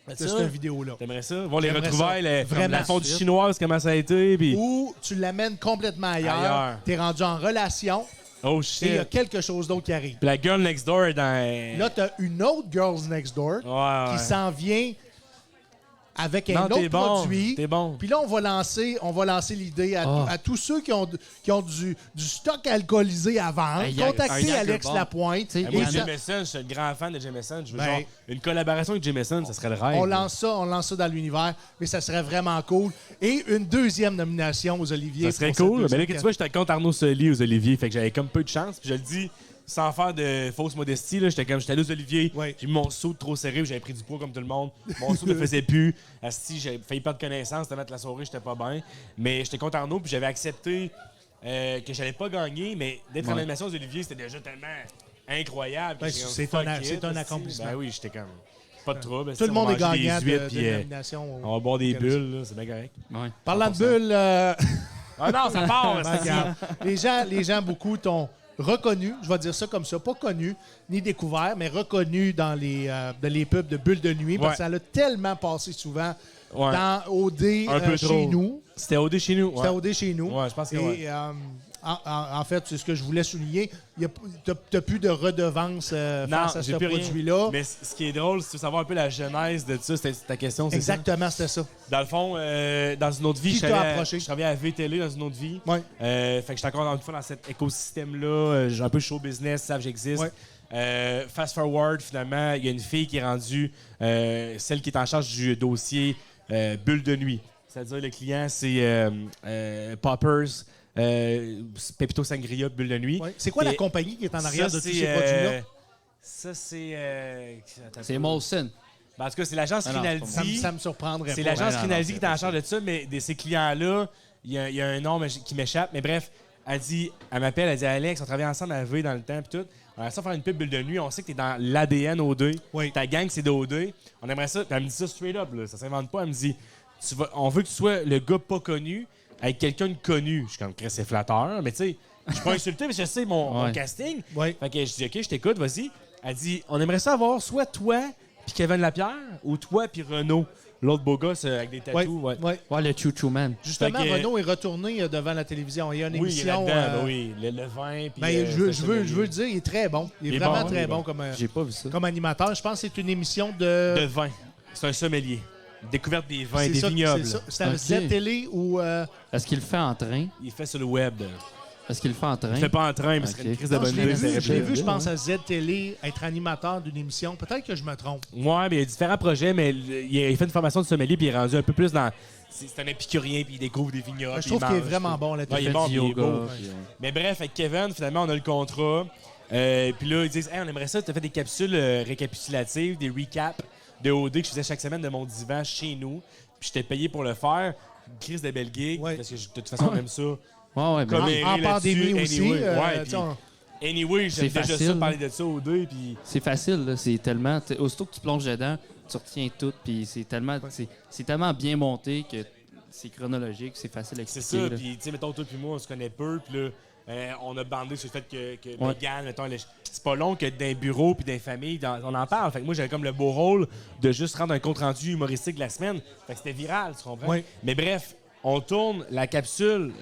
de Ça? cette vidéo-là. T'aimerais ça? Voir les J'aimerais retrouvailles, ça. Vraiment. la fondue chinoise, comment ça a été, puis... Ou tu l'amènes complètement ailleurs, Ailleurs. t'es rendu en relation, Oh et il y a shit! quelque chose d'autre qui arrive. Puis la Girl Next Door est dans... Là, t'as une autre Girls Next Door Ouais, qui s'en vient avec un non, autre t'es bon, produit. t'es bon. Puis là, on va lancer l'idée à tous ceux qui ont du stock alcoolisé à vendre. Un Contactez Jager Alex Bomb. Lapointe. Tu sais, Moi, Et ça- Jameson, je suis un grand fan de Jameson. Je veux Ben, genre une collaboration avec Jameson, ça serait le rêve. on lance ça dans l'univers, mais ça serait vraiment cool. Et une deuxième nomination aux Oliviers. Ça serait pour cette cool. Mais deuxième là, que tu vois, j'étais contre Arnaud Soli aux Oliviers, fait que j'avais comme peu de chance. Puis je le dis sans faire de fausse modestie, là, j'étais allé aux Oliviers, Ouais. j'ai mis mon saut trop serré, j'avais pris du poids comme tout le monde. Mon saut ne faisait plus. Asti, j'avais failli perdre connaissance, de mettre la soirée, j'étais pas bien. Mais j'étais contre Arnaud, puis j'avais accepté que j'allais pas gagner, mais d'être en Ouais. animation aux Oliviers, c'était déjà tellement incroyable. que Ben, j'étais comme, c'est fuck un- it, c'est un asti. accomplissement. Ben oui, j'étais comme pas de trouble. Tout le monde est gagnant Puis de nomination. on va boire des bulles, là, c'est bien correct. Ouais, Parlant de 100%. bulles, Ah non, ça part! ben, regarde, les gens beaucoup t'ont reconnu, je vais dire ça comme ça, pas connu ni découvert, mais reconnu dans les pubs de bulles de nuit, parce que ça l'a tellement passé souvent Ouais. dans OD Un peu chez trop. nous. C'était OD chez nous. C'était Ouais. OD chez nous. Ouais, je pense que Et, ouais. en fait, c'est ce que je voulais souligner. Tu n'as plus de redevance face à ce j'ai plus rien. produit-là. Mais ce qui est drôle, c'est de savoir un peu la genèse de ça. C'était ta question, c'est ça? Exactement, c'était ça. Dans le fond, dans une autre vie, Qui je t'a travaillais approché? je travaillais à VTL dans une autre vie. Ouais. Fait que j'étais encore une fois dans cet écosystème-là. J'ai un peu show business, savent que j'existe. Ouais. Fast forward, finalement, il y a une fille qui est rendue celle qui est en charge du dossier bulle de nuit. C'est-à-dire le client, c'est Poppers, Pepito Sangria, bulle de nuit. Ouais. C'est quoi la Et compagnie qui est en arrière ça, de tous c'est, ces produits-là? Ça, c'est... attends un C'est peu. Molson. Ben, en tout cas, c'est l'agence Ah non, Rinaldi. c'est pas Ça me surprendrait C'est pas. l'agence non, Rinaldi c'est qui est en pas charge de ça, mais de ces clients-là, il y a un nom qui m'échappe. Mais bref, elle m'appelle, elle dit Alex, on travaille ensemble à V dans le temps, puis tout. On aimerait ça faire une pub bulle de nuit. On sait que t'es dans l'ADN OD. Oui. Ta gang, c'est de OD. On aimerait ça. Puis elle me dit ça straight up, là. Ça s'invente pas. Elle me dit on veut que tu sois le gars pas connu avec quelqu'un de connu. Je suis comme, Chris, c'est flatteur, mais tu sais, je suis pas insulté, mais je sais mon Ouais. casting. Ouais. Fait que je dis, OK, je t'écoute, vas-y. Elle dit, on aimerait ça avoir soit toi puis Kevin Lapierre ou toi puis Renaud, l'autre beau gosse avec des Ouais. tatous. Ouais. Ouais. Ouais, le Choo Choo Man. Justement, Fait que- Renaud est retourné devant la télévision. Il y a une Oui, il est émission. là-dedans, oui. Le vin. Puis, Ben, je veux sommelier. le dire, il est très bon. Il est Il est vraiment bon, il très est bon bon. J'ai pas vu ça. comme animateur. Je pense que c'est une émission De vin. C'est un sommelier. Découverte des vins et des vignobles. C'est à Ok. Z-Télé ou... Est-ce qu'il le fait en train? Il fait sur le web. Est-ce qu'il le fait en train? Il fait pas en train, mais Ok. ce serait une crise de Non, bonne je l'ai idée. vu, ça je l'ai aurait vu, pu. je pense, à Z-Télé, être animateur d'une émission. Peut-être que je me trompe. Ouais, mais il y a différents projets, mais il fait une formation de sommelier, puis il est rendu un peu plus dans. C'est un épicurien, puis il découvre des vignobles. Je trouve qu'il est vraiment bon Ouais, là-dessus. il est bon, du puis il est yoga. beau. puis, Mais bref, avec Kevin, finalement, on a le contrat. Puis là, ils disent hey, on aimerait ça, tu as fait des capsules récapitulatives, des recaps de OD que je faisais chaque semaine de mon divan chez nous. Puis j'étais payé pour le faire. Une crise de belle gig, Ouais. parce que de toute façon, on aime ça. Ouais, mais Comme En, errer en pandémie là-dessus, aussi. anyway. Ouais, tu puis- sais, Anyway, C'est j'aime déjà facile, ça, parler de ça OD, puis. c'est facile, là. C'est tellement. Aussitôt que tu plonges dedans, tu retiens tout, puis c'est tellement, c'est tellement bien monté que c'est chronologique, c'est facile à C'est expliquer. ça, là. puis tu sais, mettons, toi puis moi, on se connaît peu, puis là, on a bandé sur le fait que Ouais. Mégane, mettons, c'est pas long que d'un bureau puis d'un famille, on en parle. Fait que moi, j'avais comme le beau rôle de juste rendre un compte-rendu humoristique de la semaine. Fait que c'était viral, tu comprends? Ouais. Mais bref, on tourne la capsule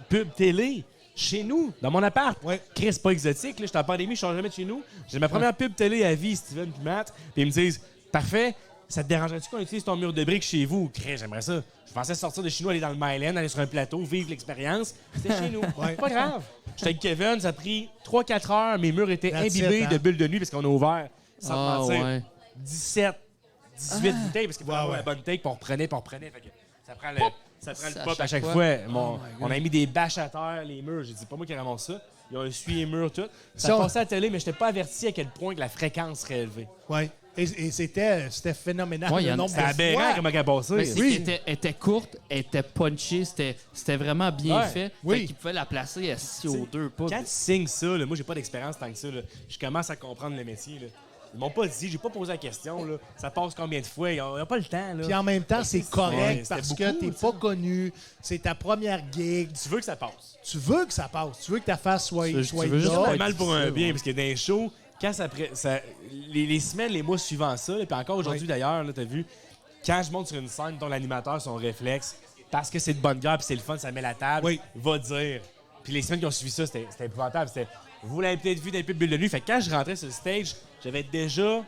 pub télé chez nous, dans mon appart. Ouais. Chris, c'est pas exotique, là, j'étais en pandémie, je change jamais de chez nous. J'ai ma première pub télé à vie, Steven puis Matt, puis ils me disent parfait, ça te dérangerait-tu qu'on utilise ton mur de briques chez vous? Chris, j'aimerais ça. Je pensais sortir de chez nous, aller dans le Myland, aller sur un plateau, vivre l'expérience. C'était chez nous. Ouais. Pas grave. J'étais avec Kevin, ça a pris 3-4 heures, mes murs étaient That's imbibés it, hein? de bulles de nuit parce qu'on a ouvert, sans mentir, ouais. 17, 18 bouteilles parce qu'il fallait avoir la bonne take, puis on reprenait. Fait que ça prend le, Ça, pop à chaque fois. On a mis des bâches à terre, les murs. J'ai dit, pas moi qui ramasse ça. Ils ont essuyé les murs, tout. Ça passait à la télé, mais je n'étais pas averti à quel point que la fréquence serait élevée. Ouais. Et c'était phénoménal. Ouais, le nombre C'était de aberrant fois. comment elle a passé. Mais c'est Oui. qu'elle était courte, elle était punchée, c'était vraiment bien Ouais. fait. Oui. Fait qu'il pouvait la placer assis aux deux pas. Quand tu signes ça, là, moi, j'ai pas d'expérience tant que ça. Là. Je commence à comprendre le métier. Là. Ils m'ont pas dit, j'ai pas posé la question. Là. Ça passe combien de fois? Ils n'ont pas le temps. Là. Puis en même temps, c'est correct Ouais, c'était parce beaucoup, que t'es tu sais. pas connu. C'est ta première gig. Tu veux que ça passe. Tu veux que ça passe. Tu veux que ta face soit Tu veux soit juste là. pas C'est être mal pour un difficile, bien, ouais. parce que dans les shows, quand les semaines, les mois suivant ça, là, puis encore aujourd'hui d'ailleurs, là, t'as vu, quand je monte sur une scène, dont l'animateur, son réflexe, parce que c'est de bonne guerre puis c'est le fun, ça met la table, Oui. va dire. Puis les semaines qui ont suivi ça, c'était épouvantable. Vous l'avez peut-être vu dans les pubs Bulles de nuit. Fait que quand je rentrais sur le stage, j'avais déjà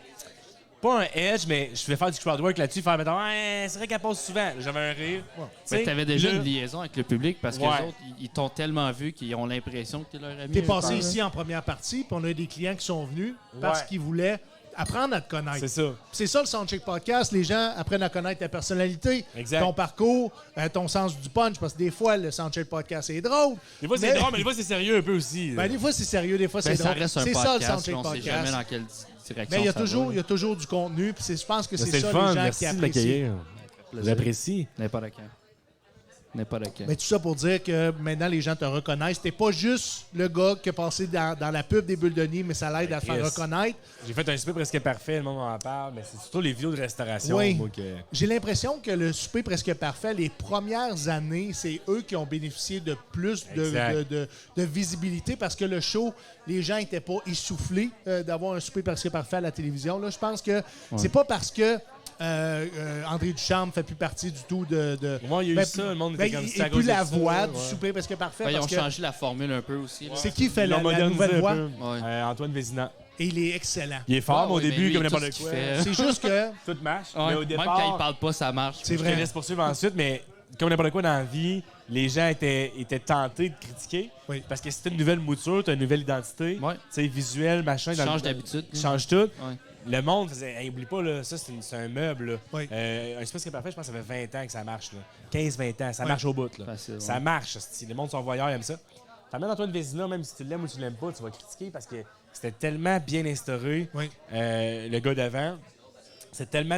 pas un edge, mais je voulais faire du crowd work là-dessus, faire mettons, ouais, c'est vrai qu'elle passe souvent. J'avais un rire. Mais t'avais déjà là- une liaison avec le public parce que Ouais. les autres, ils t'ont tellement vu qu'ils ont l'impression que t'es leur ami. T'es je passé pense. ici en première partie, puis on a eu des clients qui sont venus parce Ouais. qu'ils voulaient apprendre à te connaître. C'est ça. C'est ça le Soundcheck Podcast. Les gens apprennent à connaître ta personnalité, Exact. ton parcours, ton sens du punch. Parce que des fois, le Soundcheck Podcast, c'est drôle. Des fois, c'est drôle, mais des fois, c'est sérieux un peu aussi. là. Ben, des fois, c'est sérieux, des fois, Ben, c'est ça drôle. reste un C'est ça le podcast, Soundcheck on sait jamais Podcast. dans quelle direction Mais il y a ça toujours, va. il y a toujours du contenu. Puis je pense que Mais c'est c'est ça le fun. les gens Merci qui de apprécient. m'accueillir. Plaisir. J'apprécie. N'importe quand. N'importe quand. Mais tout ça pour dire que maintenant, les gens te reconnaissent. T'es pas juste le gars qui a passé dans la pub des Bulles de Nid, mais ça l'aide à te faire Chris. reconnaître. J'ai fait un souper presque parfait, le monde en parle, mais c'est surtout les vidéos de restauration. Oui. Moi, que... J'ai l'impression que le souper presque parfait, les premières années, c'est eux qui ont bénéficié de plus Exact. de visibilité parce que le show, les gens n'étaient pas essoufflés d'avoir un souper presque parfait à la télévision. Là, je pense que c'est pas parce que André Ducharme fait plus partie du tout de Moi, il y a eu Ben, ça, le monde ben, était comme il ça. à n'est cause plus de la ça, voix ouais. du souper presque parfait. Ben, ils ont parce que changé la formule un peu aussi. là. c'est qui fait Ils l'ont la modernisé nouvelle un voix? peu. Ouais. Antoine Vézina. Et il est excellent. Il est fort, Ouais, mais au ouais, début, mais lui, comme tout n'importe ce qu'il quoi. fait- C'est juste que Tout marche. Ouais, Mais au même départ, quand il parle pas, ça marche. C'est je vrai. te laisse poursuivre ensuite, mais comme n'importe quoi dans la vie, les gens étaient tentés de critiquer. Oui. Parce que c'était une nouvelle mouture, t'as une nouvelle identité. Ouais. Tu sais, visuel, machin. Tu changes d'habitude. Tu changes tout. Ouais. Le monde faisait, hey, oublie pas, là, ça, c'est un meuble. Là. Oui. Un espace qui est parfait, je pense que ça fait 20 ans que ça marche. Là. 15-20 ans, ça Oui. marche au bout. Là. Facile, Ça ouais. marche. hostie. Le monde sont voyeurs, ils aiment ça. T'amènes Antoine Vézina, même si tu l'aimes ou tu l'aimes pas, tu vas critiquer parce que c'était tellement bien instauré, Oui. le gars d'avant. C'est tellement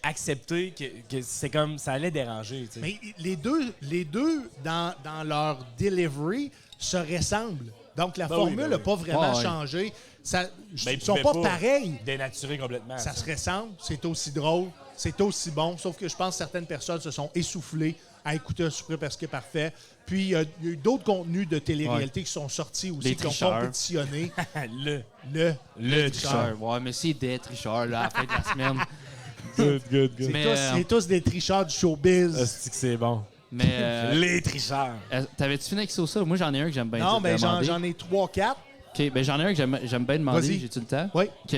accepté que c'est comme ça allait déranger. Tu sais. Mais les deux dans leur delivery, se ressemblent. Donc, la Ben oui, formule ben n'a oui. pas vraiment Ouais, ouais. changé. Ça, Ben, ils sont ils pas pouvaient pareils. Dénaturé complètement. Ça se ressemble, c'est aussi drôle, c'est aussi bon, sauf que je pense que certaines personnes se sont essoufflées à écouter un souper presque parfait. Puis, il y a eu d'autres contenus de télé-réalité qui sont sortis aussi, Les qui ont tricheurs. compétitionné. le Le Tricheur. Ouais, mais c'est des tricheurs, là, à la fin de la semaine. good. C'est Mais, tous, c'est tous des tricheurs du showbiz. Hostie que c'est bon. Mais Les tricheurs. t'avais-tu fini avec ça? Moi, j'en ai un que j'aime bien Non, mais demander. j'en ai 3-4. OK, ben j'en ai un que j'aime bien demander. Vas-y. J'ai-tu le temps? Oui. OK.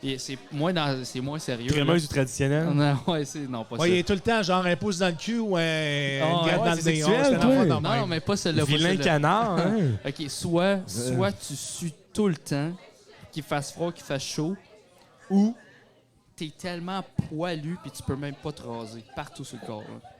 Et c'est moins sérieux. Crémeuse là. ou traditionnelle? Non, ouais, non, pas Ouais, il ça. est tout le temps genre un pouce dans le cul ou une gratte ouais, dans le c'est nez. sexuel, C'est un toi. enfant de Non, même. mais pas celle-là. pas Vilain celle-là. canard, hein? OK, soit tu sues tout le temps, qu'il fasse froid, qu'il fasse chaud, ou t'es tellement poilu puis tu peux même pas te raser partout sur le corps. là.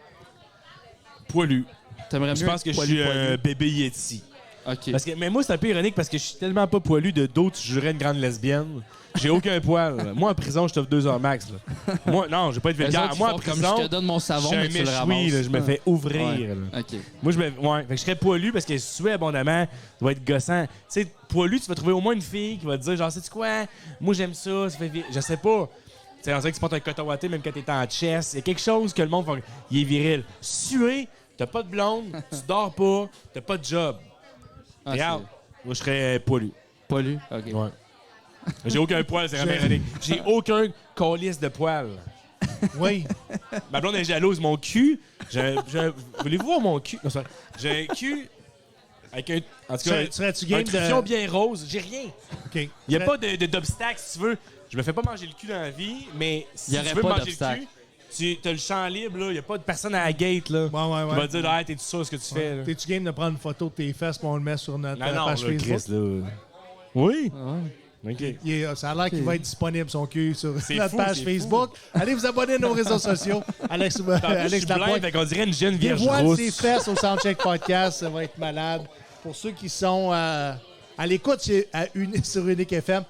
Poilu. T'aimerais Je mieux pense que être je suis un poilu. bébé Yeti. OK. Parce que, mais moi, c'est un peu ironique parce que je suis tellement pas poilu de d'autres, je jurais une grande lesbienne. J'ai aucun poil. Moi, en prison, je t'offre 2 heures max. Là. Moi, non, je vais pas être Les vulgaire. autres, ils Moi, en font comme prison, je te donne mon je savon, suis un mais tu le méchoui, ramasses. là, je me fais ouvrir. Ouais. là. OK. Moi, fait que je serais poilu parce que si tu es abondamment, ça va être gossant. Tu sais, poilu, tu vas trouver au moins une fille qui va te dire, genre, sais-tu quoi? Moi, j'aime ça, ça fait je sais pas. Tu sais, on dirait que tu portes un coton watté même quand t'es en chest. Il y a quelque chose que le monde va. Il est viril. Sué, t'as pas de blonde, tu dors pas, t'as pas de job. Ah, Regarde, moi, je serais poilu. c'est poilu. OK. Ouais. J'ai aucun poil, c'est vraiment ironique. J'ai aucun calice de poil. Oui. Ma blonde est jalouse. Mon cul, voulez-vous voir mon cul? Non, c'est vrai. J'ai un cul Avec en tout cas, Serais-tu game un trufion de... bien rose. J'ai rien. OK. Il n'y a pas d'obstacle, si tu veux. Je me fais pas manger le cul dans la vie, mais si Y tu aurait veux pas manger d'obstacle. le cul, tu as le champ libre, là. Il n'y a pas de personne à la gate, là. Ouais. Qui va dire, ah, t'es-tu sûr de ce que tu fais, là? T'es-tu game de prendre une photo de tes fesses pour on le met sur notre Non, page là, Facebook? Chris, là. Oui? OK. Ça a l'air qu'il va être disponible, son cul, sur C'est notre fou, page c'est Facebook. Allez vous abonner à nos réseaux sociaux. Alex En plus, je suis blind, Lapointe. fait qu'on dirait une jeune vierge Dévoile rousse. ses fesses au Soundcheck Podcast. Ça va être malade. Pour ceux qui sont à l'écoute sur Unique FM,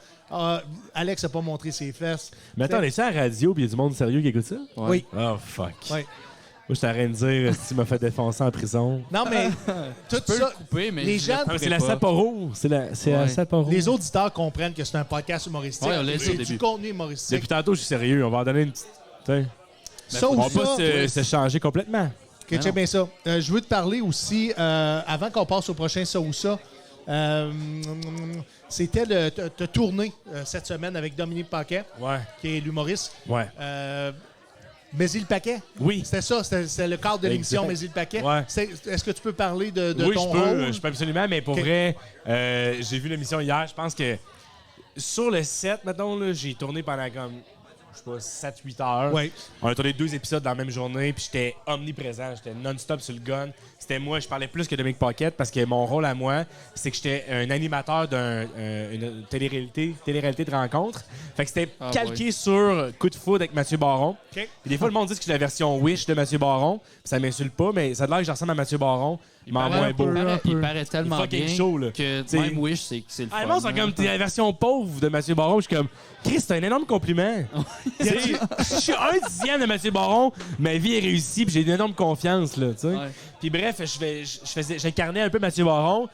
Alex n'a pas montré ses fesses. Mais attends, est-ce à la radio puis il y a du monde sérieux qui écoute ça? Oui. Oh, fuck. Oui. Moi, je t'arrête de dire si tu m'as fait défoncer en prison. Non, mais tout ça, Couper, mais les je gens- le Ah, mais c'est ferai la pas. Sapporo. C'est la Ouais. Sapporo. les auditeurs comprennent que c'est un podcast humoristique. Ouais, on l'a dit au c'est du début. contenu humoristique. Depuis tantôt, je suis sérieux. On va en donner une petite. T'sais, Ça on ou va pas ça, se changer complètement. Ok, check bien ça. Je veux te parler aussi, avant qu'on passe au prochain ça ou ça, c'était t'as tourné cette semaine avec Dominique Paquet, Ouais. qui est l'humoriste. Ouais. Mais le paquet. Oui. C'était ça, c'était le cadre de l'émission Exact. Mais le paquet. Ouais. Est-ce que tu peux parler de Oui, ton rôle? je peux absolument, mais pour Ok. vrai, j'ai vu l'émission hier. Je pense que sur le set, mettons, là, j'ai tourné pendant comme, je sais pas, 7-8 heures. Oui. On a tourné 2 épisodes dans la même journée, puis j'étais omniprésent. J'étais non-stop sur le gun. C'était moi, je parlais plus que Dominique Paquette parce que mon rôle à moi, c'est que j'étais un animateur d'une télé-réalité de rencontre. Fait que c'était Ah, calqué sur Coup de foudre avec Mathieu Baron. OK. Puis des fois, le monde dit que je suis la version Wish de Mathieu Baron. Puis ça m'insulte pas, mais ça a l'air que je ressemble à Mathieu Baron. Il m'en paraît moins un beau. peu, un peu. il paraît tellement fucking bien chaud, là. que T'sais, même Wish, c'est le fun. Ah non, c'est comme t'es la version pauvre de Mathieu Baron. Je suis comme, Chris, c'est un énorme compliment. T'sais, si je suis 1/10 de Mathieu Baron, ma vie est réussie, puis j'ai une énorme confiance, là, tu sais. Ouais. Puis bref, j'incarnais un peu Mathieu Baron.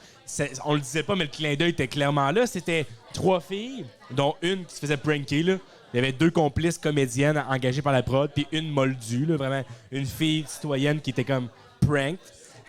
On le disait pas, mais le clin d'œil était clairement là. C'était 3 filles, dont une qui se faisait pranker, là. Il y avait 2 complices comédiennes engagées par la prod, puis une moldue, là, vraiment une fille citoyenne qui était comme pranked.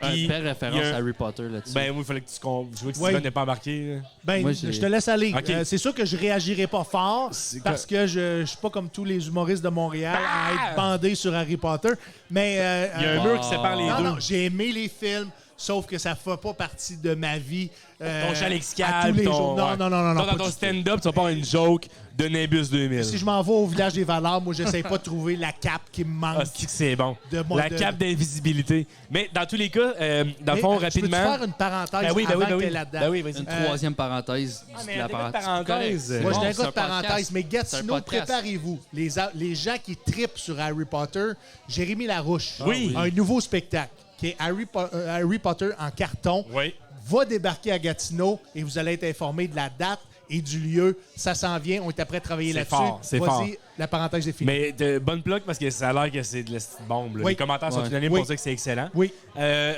Puis, Une belle référence il y a un- à Harry Potter là-dessus. Ben oui, il fallait que je vois que Ouais. Steven n'est pas embarqué. là. Ben, Moi, je te laisse aller. OK. C'est sûr que je réagirai pas fort parce que je suis pas comme tous les humoristes de Montréal à être bandé sur Harry Potter. Mais Il y a un mur qui sépare les non, deux. non, j'ai aimé les films, sauf que ça fait pas partie de ma vie. Ton Alex à tous les jours. Non. Toi, pas dans du ton tout. stand-up, tu vas pas avoir une joke de Nimbus 2000. Si je m'en vais au village des valeurs, moi, j'essaie pas de trouver la cape qui me manque. Ah, c'est bon. De moi- La de- cape d'invisibilité. Mais dans tous les cas, dans le Mais, fond, je peux-tu rapidement. faire une parenthèse avant que t'aies là-dedans? Ben oui, vas-y. Une troisième parenthèse Ah, de mais la t'as pas de parenthèse. parenthèse. Moi, je Bon, n'ai c'est pas un de parenthèse, podcast. mais C'est un Gatineau, podcast. préparez-vous. Les gens qui tripent sur Harry Potter, Jérémy Larouche, Oui. un nouveau spectacle qui est Harry Potter en carton, Oui. va débarquer à Gatineau et vous allez être informé de la date et du lieu. Ça s'en vient. On est après à travailler C'est là-dessus. fort, c'est Vas-y, fort. la parenthèse est finie. Mais de bonne plug parce que ça a l'air que c'est de la petite bombe. là. Oui. Les commentaires sont Ouais. unanimes Oui. pour dire que c'est excellent. Oui.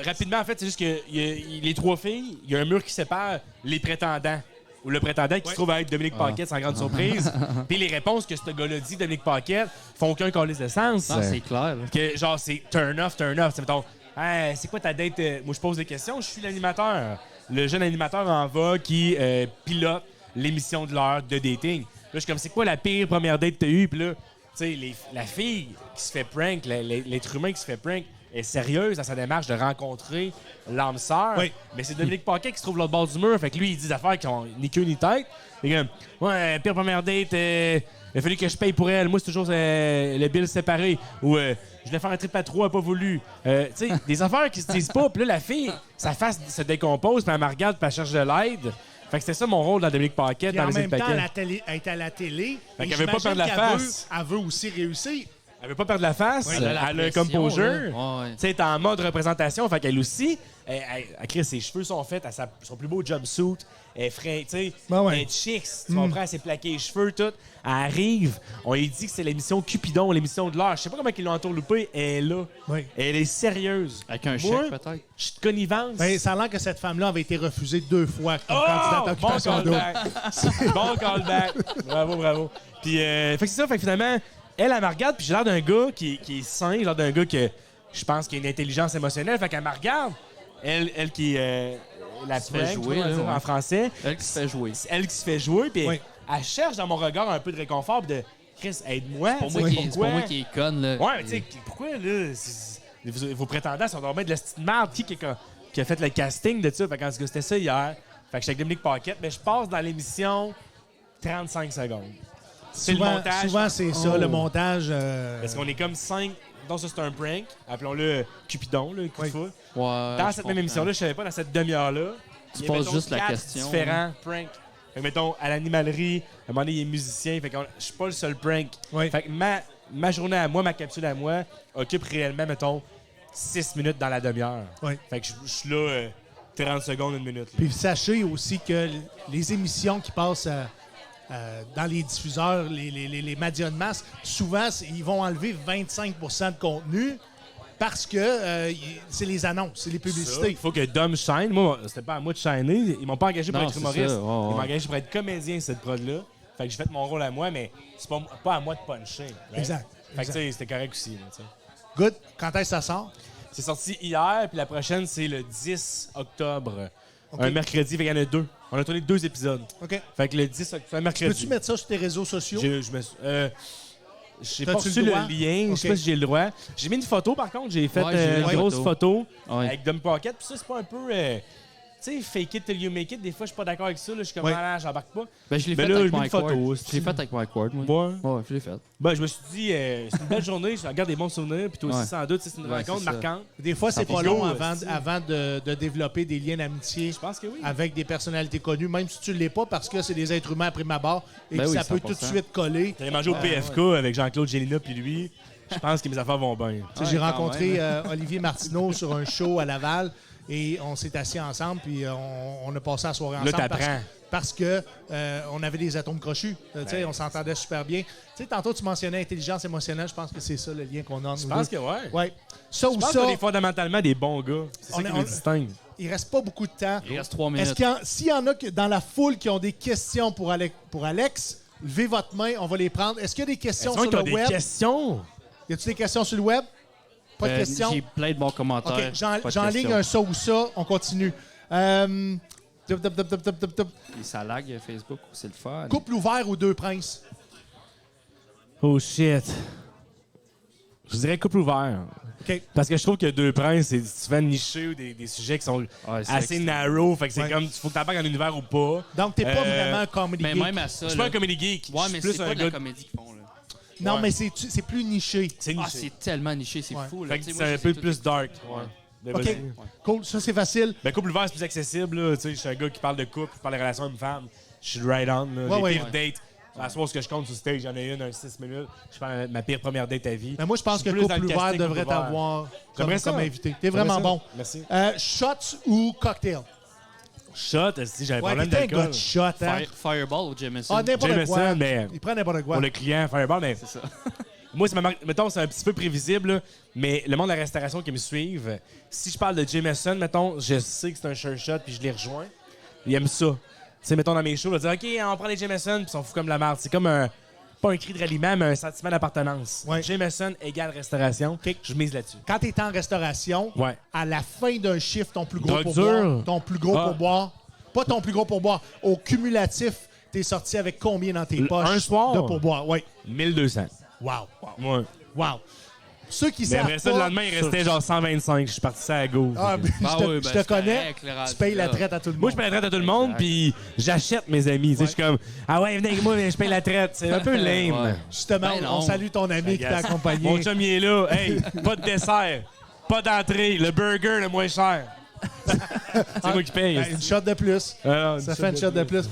Rapidement, en fait, c'est juste que les 3 filles, il y a un mur qui sépare les prétendants. Ou le prétendant qui se trouve à être Dominique Paquette, sans grande surprise. Puis les réponses que ce gars-là dit, Dominique Paquette, font aucun calice de sens. Ah, c'est clair. là. Que genre, c'est turn off. C'est mettons, hey, c'est quoi ta date? Moi, je pose des questions, je suis l'animateur. Le jeune animateur en va qui pilote l'émission de l'heure de dating. Là, je suis comme, c'est quoi la pire première date que t'as eue? Puis là, tu sais, la fille qui se fait prank, l'être humain qui se fait prank, est sérieuse dans sa démarche de rencontrer l'âme sœur. Oui. Mais c'est Dominique Paquet qui se trouve l'autre bord du mur. Fait que lui, il dit des affaires qui ont ni queue ni tête. Fait que, ouais, pire première date, il a fallu que je paye pour elle. Moi, c'est toujours le bill séparé. Ou je voulais faire un trip à 3, elle a pas voulu. Tu sais, des affaires qui se disent pas. Puis là, la fille, sa face se décompose, puis elle me regarde, puis elle cherche de l'aide. Fait que c'était ça mon rôle dans Dominique Paquet, Puis dans en les même temps, Paquet. elle est à la télé. Fait et qu'elle veut pas j'imagine perdre la qu'elle face. Elle veut aussi réussir. Elle veut pas perdre la face. Oui, elle la a un pression, composure. là. Ouais. Tu sais, elle est en mode représentation. Fait qu'elle aussi, elle crée ses cheveux sont faits à son plus beau jumpsuit. Elle est frais, tu sais. Ben ouais. Elle est chic. Tu comprends? Elle s'est plaquée les cheveux, tout. Elle arrive. On lui dit que c'est l'émission Cupidon, l'émission de l'heure. Je sais pas comment ils l'ont entourloupée. Elle est là. Oui. Elle est sérieuse. Avec un Moi, chèque, peut-être. je suis de connivence. Ben, ça a l'air que cette femme-là avait été refusée 2 fois comme Oh! candidate à Bon Occupation Double. callback. Bon callback. Bravo. Puis, fait que c'est ça. Fait que finalement, elle me regarde, puis j'ai l'air d'un gars qui est sain, j'ai l'air d'un gars que je pense qu'il a une intelligence émotionnelle. Fait qu'elle me regarde. Elle qui la Se fait prank, jouer, on va là, dire ouais. en français. Elle qui se fait jouer. C'est elle qui se fait jouer, puis Oui. elle cherche dans mon regard un peu de réconfort, puis de Chris, aide-moi. Pour tu moi, sais, c'est pour moi qui est conne. Là. Ouais, mais tu sais, pourquoi, là, vos prétendants sont dormés de la petite merde? Qui est comme. qui a fait le casting de ça. Fait que, en tout cas, c'était ça hier. Fait que j'étais avec Dominique Paquette, mais je passe dans l'émission 35 secondes. C'est le montage. Souvent, c'est ça, le montage. Parce qu'on est comme 5. Donc, ça, c'est un prank. Appelons-le Cupidon, le coup de foudre. Ouais, Dans cette même émission-là, je savais pas, dans cette demi-heure-là. Tu il y a, poses mettons, juste la 4 question. différents pranks. Fait que, mettons, à l'animalerie, à un moment donné, il est musicien. Fait que je suis pas le seul prank. Oui. Fait que ma journée à moi, ma capsule à moi, occupe réellement, mettons, 6 minutes dans la demi-heure. Oui. Fait que je suis là 30 secondes, 1 minute. Là. Puis sachez aussi que les émissions qui passent dans les diffuseurs, les médias de masse, souvent, ils vont enlever 25 de contenu parce que c'est les annonces, c'est les publicités. Il faut que Dom shine. Moi, c'était pas à moi de shiner. Ils m'ont pas engagé pour Non, être c'est humoriste. ça. Ouais, Ils m'ont ouais. engagé pour être comédien, cette prod-là. Fait que j'ai fait mon rôle à moi, mais c'est pas à moi de puncher. Right? Exact. Fait que tu sais, c'était correct aussi. Là, tu sais. Good. Quand est-ce que ça sort? C'est sorti hier, puis la prochaine, c'est le 10 octobre. OK. Un mercredi, fait qu'il y en a 2. On a tourné 2 épisodes. OK. Fait que le 10 octobre, un mercredi. Peux-tu mettre ça sur tes réseaux sociaux? J'ai T'as-tu pas reçu le le droit? lien, je sais OK. pas si j'ai le droit. J'ai mis une photo, par contre, j'ai fait Ouais, j'ai vu une la grosse photo. photo Ouais. avec Dom Pocket. Puis ça, c'est pas un peu... tu sais, fake it till you make it. Des fois, je suis pas d'accord avec ça. Là. Je suis comme, Ouais. ah, j'embarque pas. Ben, je l'ai Ben fait là, avec j'ai mis Mike une photo, Ward. c'est- Je l'ai fait avec Mike Ward, moi. Moi, Ouais, je l'ai fait. ben, je me suis dit, c'est une belle journée. Je regarde des bons souvenirs. Puis toi aussi, Ouais. sans doute, c'est une Ouais, rencontre c'est ça. marquante. Des fois, c'est Ça pas fait long gros, avant, c'est-tu? avant de développer des liens d'amitié Je pense que oui. avec des personnalités connues, même si tu ne l'es pas, parce que c'est des êtres humains à prime abord et Ben que oui, ça peut tout de 100%. suite coller. J'allais manger au PFK avec Jean-Claude Gélina puis lui. Je pense que mes affaires vont bien. Tu sais, Ouais, j'ai quand rencontré même. Olivier Martineau sur un show à Laval et on s'est assis ensemble puis on a passé la soirée Là, ensemble t'apprends. parce que on avait des atomes crochus. Tu sais, Ben, on s'entendait super bien. Tu sais, tantôt, tu mentionnais intelligence émotionnelle. Je pense que c'est ça le lien qu'on a. Je pense que ouais. Ouais. Ça ou Je pense ça, qu'on est fondamentalement des bons gars. C'est On ça est- qui on- nous distingue. il reste pas beaucoup de temps. Il reste 3 Est-ce minutes. s'il y en a dans la foule qui ont des questions pour Alex, levez votre main, on va les prendre. Est-ce qu'il y a des questions Est-ce sur qu'on a le des web? questions? Y a-t-il des questions sur le web? Pas de questions? J'ai plein de bons commentaires. OK, Pas de j'enligne questions. un ça ou ça, on continue. Tup. Et ça lag Facebook, c'est le fun. Couple ouvert ou deux princes? Oh shit. Je dirais couple ouvert. OK. Parce que je trouve que Deux Princes, c'est souvent niché ou des sujets qui sont Ouais, c'est assez extrême. narrow. Fait que c'est Ouais. comme, il faut que t'embarques dans l'univers ou pas. Donc, t'es pas vraiment un Euh, comedy Mais geek. même à ça. Je suis là- pas un comédie geek. Ouais, Je mais suis c'est plus pas un de la gars. comédie qu'ils font, là. Non, Ouais. mais c'est plus niché. C'est Ah, niché. c'est tellement niché, c'est Ouais. fou. Là. Fait que Tu sais, c'est moi, un je peu sais plus tout- dark. Ouais. Ben, OK. vas-y. Cool, ça, c'est facile. Ben, couple ouvert, c'est plus accessible. Là. Tu sais, je suis un gars qui parle de couple, qui parle de relations hommes-femmes. Je suis right on. Là. Ouais, Les ouais. pires dates. À ce moment ce que je compte sur stage, j'en ai une, un 6 minutes. Je parle de ma pire première date à vie. Mais moi, je pense suis que plus dans couple le ouvert casting devrait couple ouvert. t'avoir J'aimerais ça. comme invité. T'es J'aimerais vraiment ça. bon. Merci. Shots ou cocktail? Shot, si j'avais un Ouais, problème t'es un gars d'alcool. de shot, hein? Fireball ou Jameson? Ah, n'importe Jameson, quoi. mais Il prend n'importe quoi. pour le client, Fireball, mais C'est ça. moi, c'est ma marque. Mettons, c'est un petit peu prévisible, là, mais le monde de la restauration qui me suivent, si je parle de Jameson, mettons, je sais que c'est un sure shot, puis je les rejoins. Ils aiment ça. Tu sais, mettons, dans mes shows, on va dire, OK, on prend les Jameson, puis ils s'en foutent comme la marde. C'est comme un. Pas un cri de ralliement, mais un sentiment d'appartenance. Ouais. Jameson égale restauration. OK. Je mise là-dessus. Quand t'es en restauration, Ouais. à la fin d'un chiffre, ton plus gros Drogue pourboire, dure. ton plus gros Ah. pourboire, pas ton plus gros pourboire, au cumulatif, t'es sorti avec combien dans tes poches un soir? de pourboire? Oui. 1200. Wow. Ouais. Wow. Ceux qui Mais savent après ça, pas, le lendemain, il restait genre 125. Je suis parti ça à go. Ah, mais Ah je te, oui, ben, je te c'est connais, correct, le rendu tu payes la là. traite à tout le monde. Moi, je paye la traite à tout le monde, Exact. puis j'achète mes amis. Tu sais, je suis comme, ah ouais, venez avec moi, mais je paye la traite. C'est un peu lame. Ouais. Justement, Ben on non. salue ton ami qui t'a Agace. accompagné. Mon chum, il est là. Hey, pas de dessert, pas d'entrée, le burger le moins cher. C'est moi qui paye. Ben, une shot de plus. Ah, Ça fait une shot de plus.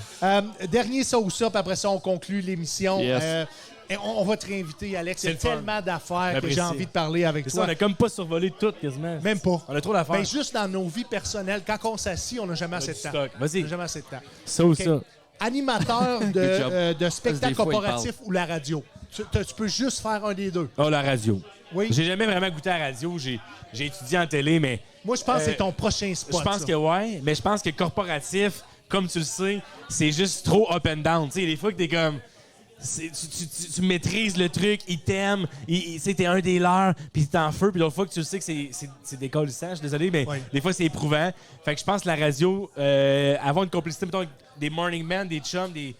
Dernier ça ou ça, puis après ça, on conclut l'émission. Yes. Et on va te réinviter, Alex. Il y a C'est le fun. tellement d'affaires que J'apprécie. j'ai envie de parler avec C'est ça, toi. on a comme pas survolé tout quasiment. Même pas. On a trop d'affaires. Ben, juste dans nos vies personnelles, quand on s'assit, on n'a jamais assez de du temps. stock. Vas-y. On n'a jamais assez de temps. Ça ou OK. ça. Animateur Good job. de spectacle Des fois, il corporatif ou la radio. Tu peux juste faire un des deux. Oh, la radio. Oui. J'ai jamais vraiment goûté à la radio. J'ai étudié en télé, mais Moi, je pense que c'est ton prochain spot. je pense ça. que ouais. Mais je pense que corporatif, comme tu le sais, c'est juste trop up and down. Tu sais, des fois que t'es comme. Tu maîtrises le truc, ils t'aiment, tu sais, t'es un des leurs, puis t'es en feu, puis l'autre fois que tu le sais que c'est décollissant, je suis désolé, mais Oui. des fois c'est éprouvant. Fait que je pense que la radio, avoir une complicité, mettons, avec des morning men, des chums, des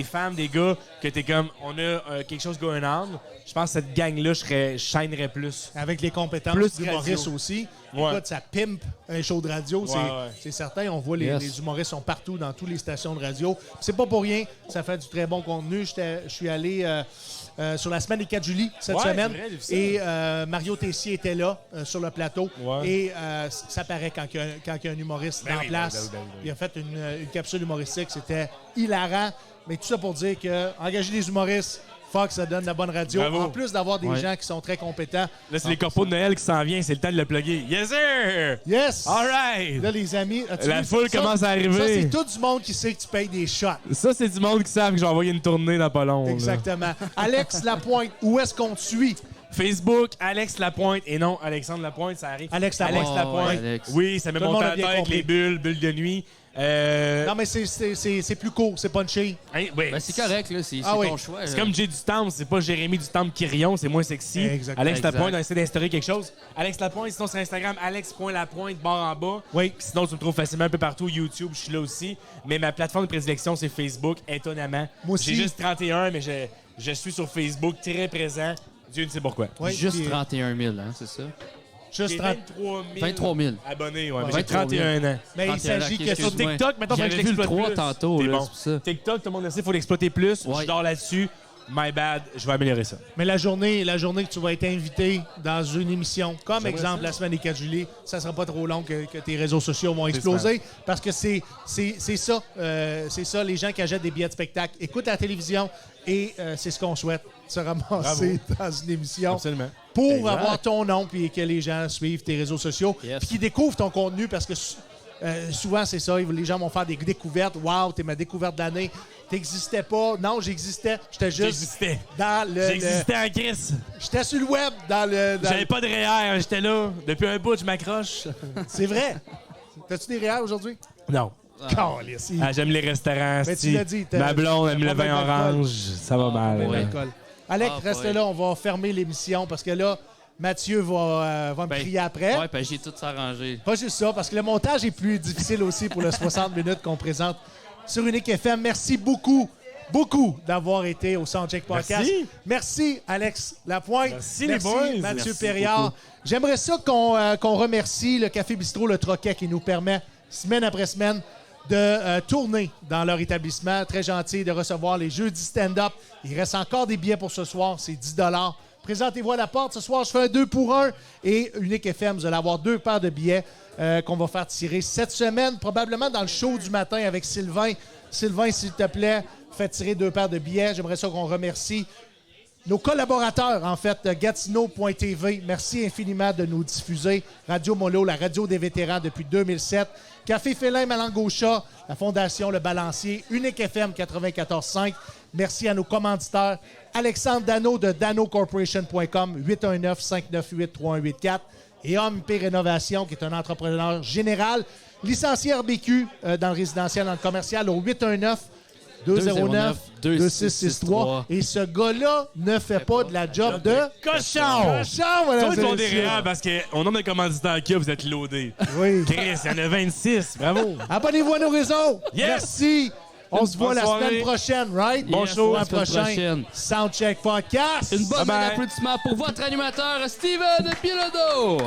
femmes, des gars, que t'es comme, on a quelque chose going on, je pense que cette gang-là, je shinerais plus. Avec les compétences Plus du Maurice radio. aussi. Ouais. Écoute, ça pimpe un show de radio, Ouais. c'est certain. On voit Yes. les humoristes sont partout dans toutes les stations de radio. C'est pas pour rien, ça fait du très bon contenu. Je suis allé sur la semaine des 4 juillet cette Ouais, semaine. c'est vrai, j'ai vu ça. Et Mario Tessier était là sur le plateau. Ouais. Et ça paraît quand il y a un humoriste Ben en oui, place. ben oui. Il a fait une capsule humoristique. C'était hilarant. Mais tout ça pour dire que engager des humoristes, Fox, ça donne la bonne radio. Bravo. En plus d'avoir des Ouais. gens qui sont très compétents. Là, c'est les corpos de Noël qui s'en viennent. C'est le temps de le plugger. Yes, sir! Yes! All right! Là, les amis, as-tu La vu foule ça? commence à arriver. Ça, c'est tout du monde qui sait que tu payes des shots. Ça, c'est du monde qui savent que j'ai envoyé une tournée dans pas long. là. Exactement. Alex Lapointe, où est-ce qu'on te suit? Facebook, Alex Lapointe. Et non, Alexandre Lapointe, ça arrive. Alex Lapointe. Alex Oh, Lapointe. ouais, Alex. Oui, ça met Tout le mon monde a tête bien avec compris. les bulles de nuit. Non, mais c'est plus court, c'est punché. Hein, oui. Ben, c'est correct, là. C'est Ah oui. ton choix. C'est là. comme Jay du Temple, c'est pas Jérémy du Temple Quirion, c'est moins sexy. Exact. Alex Exact. Lapointe, on essaie d'instaurer quelque chose. Alex Lapointe, sinon sur Instagram, alex.lapointe, barre en bas. Oui. Puis sinon, tu me trouves facilement un peu partout. YouTube, je suis là aussi. Mais ma plateforme de prédilection, c'est Facebook, étonnamment. Moi aussi. J'ai juste 31, mais je suis sur Facebook, très présent. Dieu ne sait pourquoi. Oui, Juste puis, 31 000, hein, c'est ça? Juste J'ai 30. 23 000 23 000. abonnés, ouais. Mais j'ai 23 000. 31 ans. Mais il 31 s'agit ans, que qu'est-ce sur Sur que- TikTok, maintenant, J'avais faut que vu le j'exploite 3 plus. tantôt, T'es là, bon. c'est pour ça. TikTok, tout le monde le sait, il faut l'exploiter plus. Ouais. Je dors là-dessus. My bad, je vais améliorer ça. Mais la journée que tu vas être invité dans une émission, comme exemple la semaine des 4 juillet, ça sera pas trop long que tes réseaux sociaux vont exploser. Parce que c'est ça. C'est ça, les gens qui achètent des billets de spectacle écoutent la télévision et c'est ce qu'on souhaite, se ramasser dans une émission. Absolument. Pour Exact. avoir ton nom puis que les gens suivent tes réseaux sociaux Yes. puis qu'ils découvrent ton contenu parce que souvent c'est ça, les gens vont faire des découvertes. Wow, t'es ma découverte de l'année. T'existais pas. Non, j'existais. J'étais juste J'existais. dans le. J'existais en crise. J'étais sur le web dans le. J'avais pas de REER, j'étais là. Depuis un bout, je m'accroche. C'est vrai. T'as-tu des réels aujourd'hui? Non. Calisse, il- J'aime les restaurants. Mais tu sti. l'as dit, t'as- Ma blonde aime t'as le pas vin mal d'alcool. orange. Ça va mal. Bon là. alcool. Alex, Ah, reste boy. là. On va fermer l'émission parce que là, Mathieu va me Ben, crier après. Ouais, ben j'ai tout s'arrangé. Pas juste ça, parce que le montage est plus difficile aussi pour le 60 minutes qu'on présente sur Unique FM. Merci beaucoup d'avoir été au Soundcheck Podcast. Merci. Merci, Alex Lapointe. Merci, les boys. Mathieu Merci Perriard. beaucoup. J'aimerais ça qu'on remercie le Café Bistrot Le Troquet qui nous permet, semaine après semaine, de tourner dans leur établissement. Très gentil de recevoir les jeudis stand-up. Il reste encore des billets pour ce soir. C'est 10 $. Présentez-vous à la porte. Ce soir, je fais un 2 pour 1. Et Unique FM, vous allez avoir 2 paires de billets qu'on va faire tirer cette semaine, probablement dans le show du matin avec Sylvain. Sylvain, s'il te plaît, fais tirer 2 paires de billets. J'aimerais ça qu'on remercie nos collaborateurs, en fait, Gatineau.tv. Merci infiniment de nous diffuser. Radio Molo, la radio des vétérans depuis 2007. Café Félin Malangocha, la Fondation Le Balancier, Unique FM 94.5. Merci à nos commanditaires. Alexandre Dano de danocorporation.com, 819-598-3184. Et Homme-P Rénovation, qui est un entrepreneur général, licencié RBQ dans le résidentiel, dans le commercial, au 819-209-2663. Et ce gars-là ne fait pas de la job de Cochon! cochon, mesdames Toi, et ils font des messieurs. REER parce qu'au nombre de commanditaires qu'il y a, vous êtes loadés. Oui. Chris, il y en a 26. Bravo. Abonnez-vous à nos réseaux. Yes. Merci. On se voit Bonne la soirée. semaine prochaine, right? Bon show. À La semaine prochaine. Soundcheck Podcast. Une bonne Bye-bye. applaudissement pour votre animateur, Steven Bilodeau.